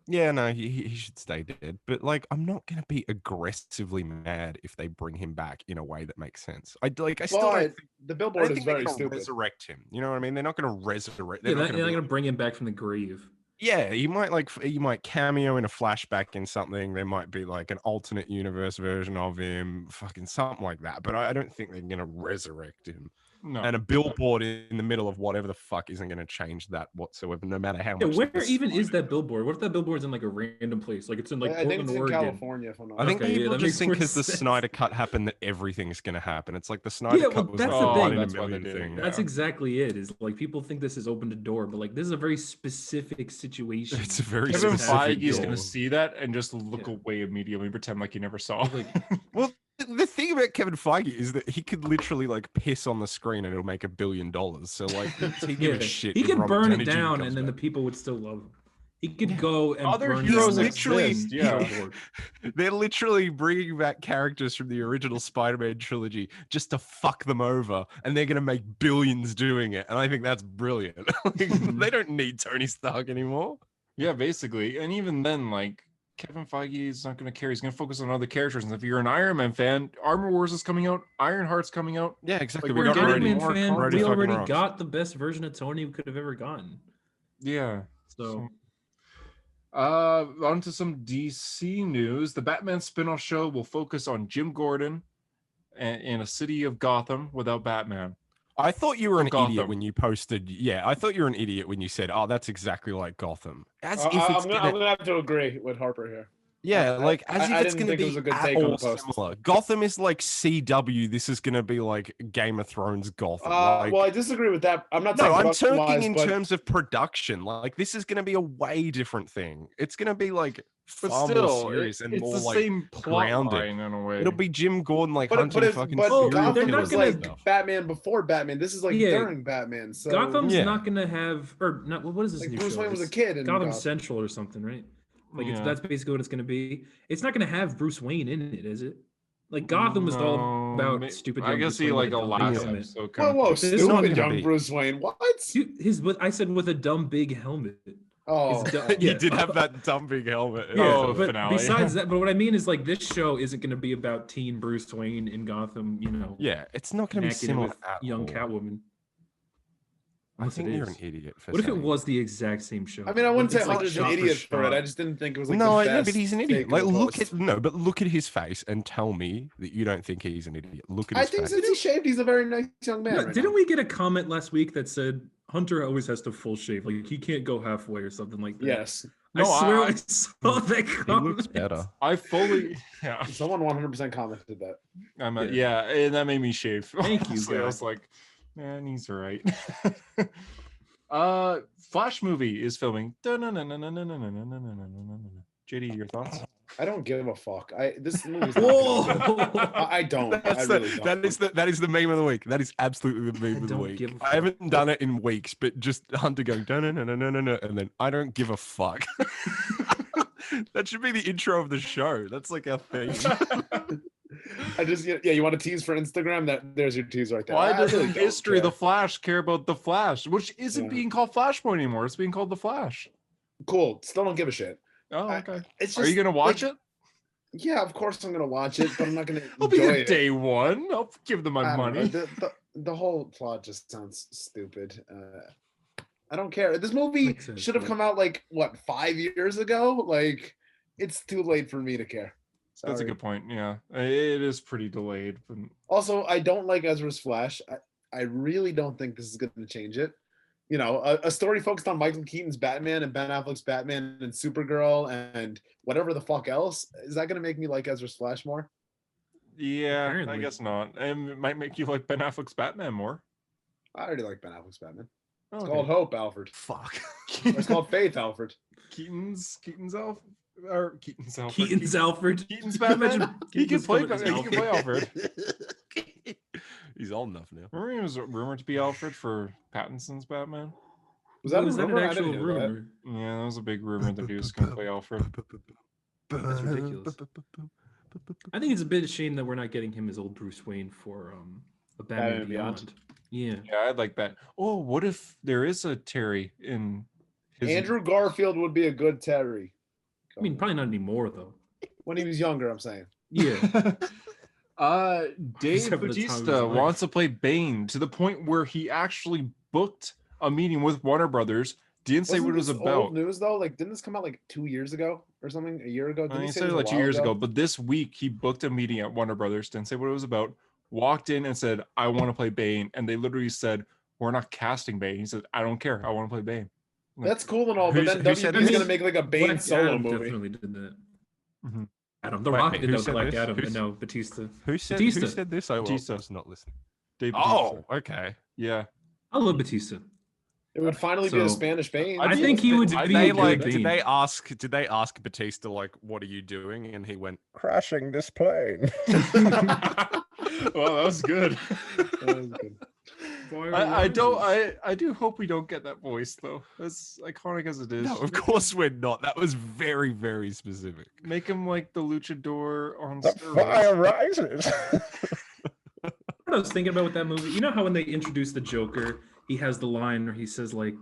Speaker 3: yeah, no, he should stay dead. But like, I'm not gonna be aggressively mad if they bring him back in a way that makes sense. I still
Speaker 4: But
Speaker 3: don't think,
Speaker 4: the
Speaker 3: I
Speaker 4: billboard
Speaker 3: don't
Speaker 4: is
Speaker 3: think they're
Speaker 4: very
Speaker 3: gonna
Speaker 4: stupid.
Speaker 3: resurrect him. You know what I mean? They're not gonna resurrect.
Speaker 2: Yeah,
Speaker 3: They're not
Speaker 2: they're
Speaker 3: gonna
Speaker 2: gonna bring him back from the grave.
Speaker 3: Yeah, you might cameo in a flashback in something. There might be like an alternate universe version of him, fucking something like that. But I don't think they're gonna resurrect him.
Speaker 1: No.
Speaker 3: And a billboard in the middle of whatever the fuck isn't going to change that whatsoever, no matter how
Speaker 2: Yeah,
Speaker 3: much.
Speaker 2: where even is that billboard? What if that billboard's in like a random place? Like it's in like
Speaker 4: I think
Speaker 2: Portland,
Speaker 4: it's in
Speaker 2: Oregon.
Speaker 4: California. If I'm not
Speaker 3: I think
Speaker 2: Okay, yeah,
Speaker 3: people
Speaker 2: that
Speaker 3: just
Speaker 2: makes
Speaker 3: think
Speaker 2: more
Speaker 3: because the
Speaker 2: sense.
Speaker 3: Snyder Cut happened that everything's going to happen. It's like the Snyder
Speaker 2: well,
Speaker 3: Cut was
Speaker 2: that's
Speaker 3: like
Speaker 2: the
Speaker 3: a
Speaker 2: thing.
Speaker 3: one in a
Speaker 1: That's why they
Speaker 3: million
Speaker 1: did it,
Speaker 3: thing.
Speaker 2: That's
Speaker 1: Yeah.
Speaker 2: exactly it. Is like people think this is open to door, but like this is a very specific situation.
Speaker 3: It's a very
Speaker 1: Kevin
Speaker 3: specific
Speaker 1: Feige is
Speaker 3: goal.
Speaker 1: gonna see that and just look
Speaker 2: Yeah.
Speaker 1: away immediately, pretend like he never saw.
Speaker 2: Like,
Speaker 3: Well, the thing about Kevin Feige is that he could literally like piss on the screen and it'll make $1 billion. So like, he give a shit.
Speaker 2: he
Speaker 3: if
Speaker 2: could
Speaker 3: Robert
Speaker 2: burn
Speaker 3: Downey
Speaker 2: it
Speaker 3: Jr.
Speaker 2: down,
Speaker 3: comes
Speaker 2: and then the
Speaker 3: back.
Speaker 2: people would still love him. He could go and
Speaker 1: Other
Speaker 2: burn
Speaker 1: heroes
Speaker 2: down
Speaker 3: literally-
Speaker 2: that
Speaker 1: yeah.
Speaker 2: billboard.
Speaker 3: They're literally bringing back characters from the original Spider-Man trilogy just to fuck them over, and they're gonna make billions doing it. And I think that's brilliant. Like, they don't need Tony Stark anymore.
Speaker 1: Yeah, basically. And even then, like, Kevin Feige is not going to care. He's going to focus on other characters. And if you're an Iron Man fan, Armor Wars is coming out. Ironheart's coming out.
Speaker 3: Yeah, exactly.
Speaker 1: Like,
Speaker 3: we
Speaker 1: we're
Speaker 3: got
Speaker 1: getting
Speaker 2: Iron
Speaker 3: already
Speaker 2: Man
Speaker 1: more
Speaker 2: fan,
Speaker 3: already
Speaker 2: we
Speaker 3: fucking
Speaker 2: already
Speaker 3: rocks.
Speaker 2: got the best version of Tony we could have ever gotten.
Speaker 1: Yeah.
Speaker 2: So
Speaker 1: On to some DC news. The Batman spin-off show will focus on Jim Gordon in a city of Gotham without Batman.
Speaker 3: I thought you were an
Speaker 1: Gotham.
Speaker 3: idiot when you posted. Yeah, I thought you were an idiot when you said, "Oh, that's exactly like Gotham." As if
Speaker 4: I'm
Speaker 3: it's
Speaker 4: gonna have to agree with Harper here.
Speaker 3: yeah, like as
Speaker 4: I
Speaker 3: if it's
Speaker 4: didn't
Speaker 3: going to
Speaker 4: think it
Speaker 3: be
Speaker 4: was a good
Speaker 3: at
Speaker 4: take on
Speaker 3: all
Speaker 4: the post.
Speaker 3: similar. Gotham is like CW. This is going to be like Game of Thrones Gotham. Like,
Speaker 4: Well, I disagree with that. I'm not
Speaker 3: no,
Speaker 4: saying
Speaker 3: I'm
Speaker 4: production
Speaker 3: talking
Speaker 4: wise,
Speaker 3: in
Speaker 4: but
Speaker 3: terms of production. Like this is going to be a way different thing. It's going to be like
Speaker 1: But
Speaker 3: far
Speaker 1: still,
Speaker 3: more serious and
Speaker 1: it's
Speaker 3: more
Speaker 1: the
Speaker 3: like
Speaker 1: same plot
Speaker 3: grounded.
Speaker 1: line in a way.
Speaker 3: It'll be Jim Gordon like
Speaker 4: but
Speaker 3: hunting
Speaker 4: if
Speaker 3: fucking
Speaker 4: but
Speaker 3: serial
Speaker 2: they're
Speaker 4: Gotham
Speaker 2: not
Speaker 4: was
Speaker 3: killers and
Speaker 4: like
Speaker 3: stuff.
Speaker 4: Batman before Batman. This is like
Speaker 2: Yeah.
Speaker 4: during Batman. So
Speaker 2: Gotham's
Speaker 3: Yeah.
Speaker 2: not gonna have, or not. What is this
Speaker 4: like
Speaker 2: new
Speaker 4: Bruce
Speaker 2: show?
Speaker 4: Wayne was a
Speaker 2: It's
Speaker 4: kid in
Speaker 2: Gotham
Speaker 4: Gotham.
Speaker 2: Central or something, right? Like
Speaker 1: Yeah.
Speaker 2: that's basically what it's gonna be. It's not gonna have Bruce Wayne in it, is it? Like Gotham is all
Speaker 1: No,
Speaker 2: about
Speaker 1: ma-
Speaker 2: stupid.
Speaker 1: I
Speaker 2: young
Speaker 1: guess
Speaker 2: Bruce
Speaker 1: he
Speaker 2: Wayne
Speaker 1: like
Speaker 2: with
Speaker 1: a
Speaker 2: dumb
Speaker 1: last
Speaker 2: big helmet.
Speaker 1: episode.
Speaker 4: Whoa, whoa,
Speaker 2: This is
Speaker 3: not
Speaker 4: stupid
Speaker 3: gonna
Speaker 4: young
Speaker 3: be-
Speaker 4: Bruce Wayne. What?
Speaker 2: But I said with a dumb big helmet.
Speaker 4: Oh,
Speaker 2: It's dumb.
Speaker 4: oh.
Speaker 3: You
Speaker 2: Yeah.
Speaker 3: did have that dumb big helmet.
Speaker 2: Yeah,
Speaker 1: Oh,
Speaker 2: but
Speaker 1: finale.
Speaker 2: besides that, but what I mean is like this show isn't going to be about teen Bruce Wayne in Gotham, you know,
Speaker 3: Yeah, it's not going to be
Speaker 2: connecting it
Speaker 3: similar
Speaker 2: with
Speaker 3: at
Speaker 2: young
Speaker 3: all.
Speaker 2: Catwoman.
Speaker 3: I
Speaker 2: Unless
Speaker 3: think
Speaker 2: it
Speaker 3: you're
Speaker 2: is.
Speaker 3: an idiot. For
Speaker 2: What if it
Speaker 3: saying
Speaker 2: was the exact same show?
Speaker 4: I mean, I wouldn't say
Speaker 2: It's, like,
Speaker 4: Hunter's an
Speaker 2: shot for
Speaker 4: idiot for it.
Speaker 2: shot.
Speaker 4: I just didn't think it was like
Speaker 3: no,
Speaker 4: the
Speaker 3: I know,
Speaker 4: best
Speaker 3: but he's an idiot.
Speaker 4: take
Speaker 3: Like,
Speaker 4: of the
Speaker 3: look
Speaker 4: post.
Speaker 3: at no, but look at his face and tell me that you don't think he's an idiot. Look at
Speaker 4: I
Speaker 3: his
Speaker 4: think
Speaker 3: face.
Speaker 4: since he shaved, he's a very nice young man.
Speaker 2: No,
Speaker 4: right
Speaker 2: didn't
Speaker 4: now.
Speaker 2: we get a comment last week that said Hunter always has to full shave? Like he can't go halfway or something like that.
Speaker 4: Yes.
Speaker 1: No,
Speaker 2: I swear
Speaker 1: I-
Speaker 2: I saw that
Speaker 3: He
Speaker 2: comment.
Speaker 3: looks better.
Speaker 1: I fully, yeah,
Speaker 4: Someone 100% commented that.
Speaker 1: yeah, and that made me shave.
Speaker 2: Thank you,
Speaker 1: Honestly, I
Speaker 2: guy.
Speaker 1: was like, man, he's all right. Flash movie is filming. JD, your thoughts?
Speaker 4: I don't give a fuck. This movie's
Speaker 2: Whoa!
Speaker 4: not good. I don't. I
Speaker 3: That's
Speaker 4: really
Speaker 3: the,
Speaker 4: don't.
Speaker 3: that is the meme of the week. That is absolutely the meme of the
Speaker 2: don't
Speaker 3: week.
Speaker 2: give a
Speaker 3: I haven't done it in weeks, but just Hunter going no, and then I don't give a fuck. That should be the intro of the show. That's like our thing.
Speaker 4: I just yeah. You want to tease for Instagram? There's your tease right there.
Speaker 1: Why
Speaker 4: I
Speaker 1: does
Speaker 4: really
Speaker 1: the
Speaker 4: don't
Speaker 1: history of
Speaker 4: care.
Speaker 1: the Flash care about the Flash, which isn't
Speaker 4: Yeah.
Speaker 1: being called Flashpoint anymore? It's being called the Flash.
Speaker 4: Cool. Still don't give a shit.
Speaker 1: Oh, okay.
Speaker 4: It's just,
Speaker 1: Are you gonna watch
Speaker 4: like,
Speaker 1: it?
Speaker 4: Yeah, of course I'm gonna watch it, but I'm not gonna
Speaker 1: I'll be
Speaker 4: enjoy
Speaker 1: there
Speaker 4: it.
Speaker 1: day one. I'll give them
Speaker 4: I
Speaker 1: my
Speaker 4: don't know,
Speaker 1: money.
Speaker 4: The whole plot just sounds stupid. I don't care. This movie
Speaker 2: Makes sense,
Speaker 4: should have
Speaker 2: yeah.
Speaker 4: come out like what 5 years ago. Like it's too late for me to care.
Speaker 1: That's a
Speaker 4: Sorry.
Speaker 1: good point. Yeah, it is pretty delayed. But
Speaker 4: Also, I don't like Ezra's Flash. I really don't think this is going to change it. You know, a story focused on Michael Keaton's Batman and Ben Affleck's Batman and Supergirl and whatever the fuck else. Is that going to make me like Ezra's Flash more?
Speaker 1: yeah, I
Speaker 2: Apparently.
Speaker 1: guess not. And it might make you like Ben Affleck's Batman more.
Speaker 4: I already like Ben Affleck's Batman.
Speaker 1: Oh,
Speaker 4: It's
Speaker 1: okay.
Speaker 4: called Hope, Alfred.
Speaker 3: Fuck.
Speaker 4: Or it's called Faith, Alfred.
Speaker 1: Keaton's Alfred.
Speaker 2: Keaton's Alfred.
Speaker 1: Keaton's Batman.
Speaker 2: Imagine
Speaker 1: He can
Speaker 2: Keaton's
Speaker 1: play.
Speaker 2: coming as
Speaker 1: He can play Alfred.
Speaker 3: He's old enough now.
Speaker 1: Remember he was rumored to be Alfred for Pattinson's Batman.
Speaker 4: Was that,
Speaker 2: Was
Speaker 4: a
Speaker 2: that
Speaker 4: rumor?
Speaker 2: an
Speaker 4: I
Speaker 2: actual
Speaker 4: didn't hear that.
Speaker 2: rumor?
Speaker 1: Yeah, that was a big rumor that he was going to play Alfred.
Speaker 2: That's ridiculous. I think it's a bit of a shame that we're not getting him as old Bruce Wayne for a Batman
Speaker 4: Batman Beyond.
Speaker 2: Beyond. Yeah.
Speaker 1: Yeah, I'd like that. Oh, what if there is a Terry in his
Speaker 4: Andrew Garfield would be a good Terry.
Speaker 2: I mean, probably not anymore though.
Speaker 4: When he was younger, I'm saying.
Speaker 2: Yeah.
Speaker 1: Dave
Speaker 2: Except for the time he was
Speaker 1: Batista
Speaker 2: alive.
Speaker 1: wants to play Bain to the point where he actually booked a meeting with Warner Brothers Didn't say what it was
Speaker 4: this
Speaker 1: about.
Speaker 4: Old news though, like didn't this come out like 2 years ago or something? A year ago? Didn't
Speaker 1: He
Speaker 4: he say
Speaker 1: said
Speaker 4: this
Speaker 1: it
Speaker 4: a
Speaker 1: like 2
Speaker 4: while
Speaker 1: years ago, but this week he booked a meeting at Warner Brothers. Didn't say what it was about. Walked in and said, "I want to play Bain," and they literally said, "We're not casting Bain." He said, "I don't care. I want to play Bain." Like,
Speaker 4: That's cool and all, but then
Speaker 3: who said
Speaker 4: WB's gonna
Speaker 3: this?
Speaker 4: make like a Bane
Speaker 2: Black
Speaker 4: solo
Speaker 2: Adam
Speaker 4: movie.
Speaker 2: definitely did that.
Speaker 1: Mhm.
Speaker 2: Adam, The
Speaker 3: Wait,
Speaker 2: Rock
Speaker 3: who
Speaker 2: did that with
Speaker 3: said
Speaker 2: Black
Speaker 3: this?
Speaker 2: Adam,
Speaker 3: Who's-
Speaker 2: and no, Batista.
Speaker 3: Who said this? I
Speaker 1: Batista.
Speaker 3: was not listening.
Speaker 1: Dave Bautista.
Speaker 3: Oh, okay.
Speaker 1: Yeah.
Speaker 2: I love Batista.
Speaker 4: It would finally be a
Speaker 2: So,
Speaker 4: Spanish Bane.
Speaker 2: I think he would
Speaker 3: Did
Speaker 2: be
Speaker 3: they
Speaker 2: a
Speaker 3: like?
Speaker 2: good
Speaker 3: Did
Speaker 2: Bane.
Speaker 3: they ask Batista like, "What are you doing?" And he went,
Speaker 6: Crashing this plane.
Speaker 1: Well, that was good.
Speaker 4: That was good.
Speaker 1: I do hope we don't get that voice though. As iconic as it is.
Speaker 3: "No, of course we're not." That was very, very specific.
Speaker 1: Make him like the luchador on
Speaker 6: The
Speaker 1: steroids.
Speaker 6: fire rises.
Speaker 2: What I was thinking about with that movie, you know how when they introduced the Joker, he has the line where he says like,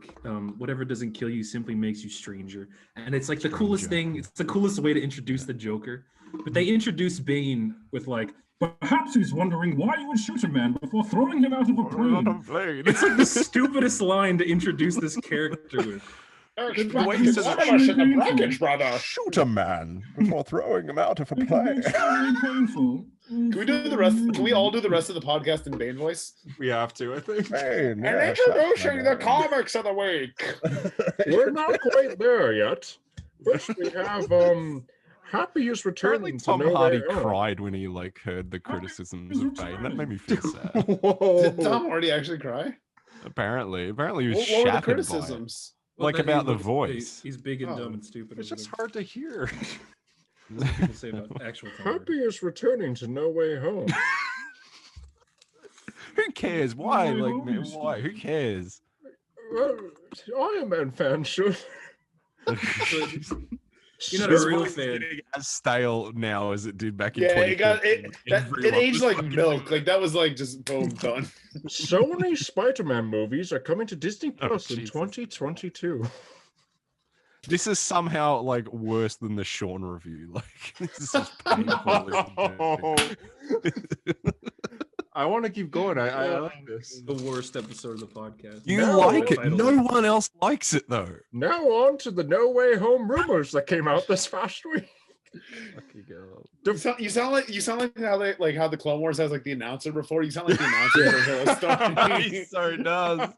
Speaker 2: "Whatever doesn't kill you simply makes you stranger," and it's like the coolest thing. It's the coolest way to introduce the Joker. But they introduced Bane with like, "Perhaps he's wondering why you would shoot a man before throwing him out of a plane." It's like the stupidest line to introduce this character with.
Speaker 3: The way he says it,
Speaker 6: Shoot a man before throwing him out of a plane.
Speaker 4: Can we do the rest? Can we all do the rest of the podcast in Bane voice?
Speaker 1: We have to, I think.
Speaker 6: Bane, yes, that's my man.
Speaker 4: comics of the week.
Speaker 1: We're not quite there yet. First, we have Happy is
Speaker 3: apparently
Speaker 1: returning to
Speaker 3: Tom
Speaker 1: No
Speaker 3: Hardy
Speaker 1: Way Home.
Speaker 3: cried when he like heard the criticisms of Bane. That made me feel sad.
Speaker 4: Did Tom Hardy actually cry?
Speaker 3: Apparently he was
Speaker 4: What were
Speaker 3: shattered
Speaker 4: the
Speaker 3: by it.
Speaker 4: criticisms?
Speaker 3: Like
Speaker 2: that
Speaker 3: about the
Speaker 2: he's-
Speaker 3: voice.
Speaker 2: He's big and
Speaker 4: Oh.
Speaker 2: dumb and stupid.
Speaker 1: It's
Speaker 2: or
Speaker 1: just
Speaker 2: whatever.
Speaker 1: hard to hear.
Speaker 2: That's what people say about actual Tom Hardy.
Speaker 1: Happy is returning to No Way Home.
Speaker 3: Who cares? Why?
Speaker 2: Why,
Speaker 3: Like,
Speaker 2: who
Speaker 3: man,
Speaker 2: is
Speaker 3: why? Who cares?
Speaker 1: Well, Iron Man fans should.
Speaker 2: You're not
Speaker 3: This
Speaker 2: a real
Speaker 3: voice is
Speaker 2: fan.
Speaker 3: getting as stale now as it did back in
Speaker 4: Yeah, it got it.
Speaker 3: 2015.
Speaker 4: That, it
Speaker 3: Everyone
Speaker 4: aged
Speaker 3: was
Speaker 4: like
Speaker 3: fucking
Speaker 4: milk. Like that was like just boom done.
Speaker 1: Sony Spider-Man movies are coming to Disney
Speaker 3: Oh,
Speaker 1: Plus in
Speaker 3: Jesus.
Speaker 1: 2022.
Speaker 3: This is somehow like worse than the Sean review. Like this is just painful. to listen to.
Speaker 1: I want to keep going. I like this.
Speaker 2: The worst episode of the podcast.
Speaker 3: You
Speaker 1: No,
Speaker 3: like it.
Speaker 2: title.
Speaker 3: No one else likes it though.
Speaker 1: Now on to the No Way Home rumors that came out this past week.
Speaker 4: You sound like how the Clone Wars has like the announcer before. You sound like the announcer for the story.
Speaker 3: He so does.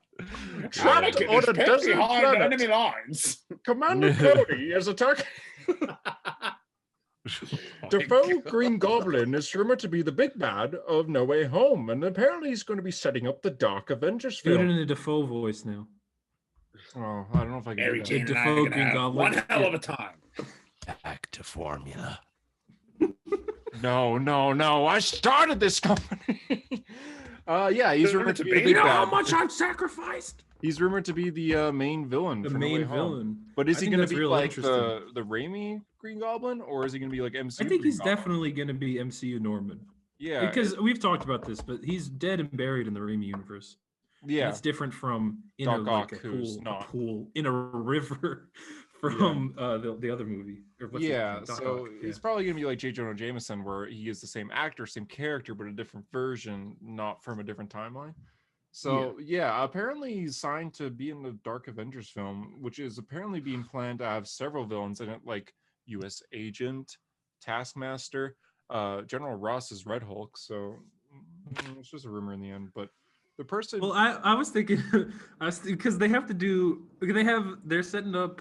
Speaker 1: Trapped on a desert planet.
Speaker 4: enemy lines.
Speaker 1: Commander Cody is attacking. Defoe Green Goblin is rumored to be the big bad of No Way Home, and apparently he's going to be setting up the Dark Avengers
Speaker 2: Do it in
Speaker 1: film.
Speaker 2: a Defoe voice now.
Speaker 1: Oh, I don't know if I can
Speaker 4: Mary
Speaker 1: do
Speaker 4: Jane
Speaker 1: that.
Speaker 4: and I
Speaker 2: Defoe
Speaker 4: are gonna
Speaker 2: Green
Speaker 4: have
Speaker 2: Goblin.
Speaker 4: one hell of a time.
Speaker 3: Back to formula.
Speaker 1: No. I started this company. Yeah, he's rumored to be the
Speaker 4: You
Speaker 1: big
Speaker 4: know
Speaker 1: bad.
Speaker 2: I've sacrificed?
Speaker 1: He's rumored to be the main villain.
Speaker 2: The
Speaker 1: for No Way
Speaker 2: main
Speaker 1: Home.
Speaker 2: villain.
Speaker 1: But is
Speaker 2: I
Speaker 1: he
Speaker 2: think
Speaker 1: going to
Speaker 2: that's
Speaker 1: be
Speaker 2: real
Speaker 1: like
Speaker 2: interesting.
Speaker 1: the Raimi Green Goblin, or is he going to be like MCU?
Speaker 2: I think
Speaker 1: Green
Speaker 2: he's
Speaker 1: Goblin?
Speaker 2: definitely going to be MCU Norman.
Speaker 1: Yeah,
Speaker 2: Because we've talked about this, but he's dead and buried in the Raimi universe.
Speaker 1: yeah.
Speaker 2: It's different from in
Speaker 1: Doc
Speaker 2: a, like
Speaker 1: Ock,
Speaker 2: a
Speaker 1: who's
Speaker 2: pool,
Speaker 1: not.
Speaker 2: in a river from the other movie. Or what's it
Speaker 1: Yeah,
Speaker 2: called? Doc
Speaker 1: so
Speaker 2: Ock,
Speaker 1: it's probably gonna be like J. Jonah Jameson, where he is the same actor, same character, but a different version, not from a different timeline. So yeah, apparently he's signed to be in the Dark Avengers film, which is apparently being planned to have several villains in it, like U.S. Agent, Taskmaster, General Ross is Red Hulk. So it's just a rumor in the end, but the person.
Speaker 2: Well, I was thinking, because they're setting up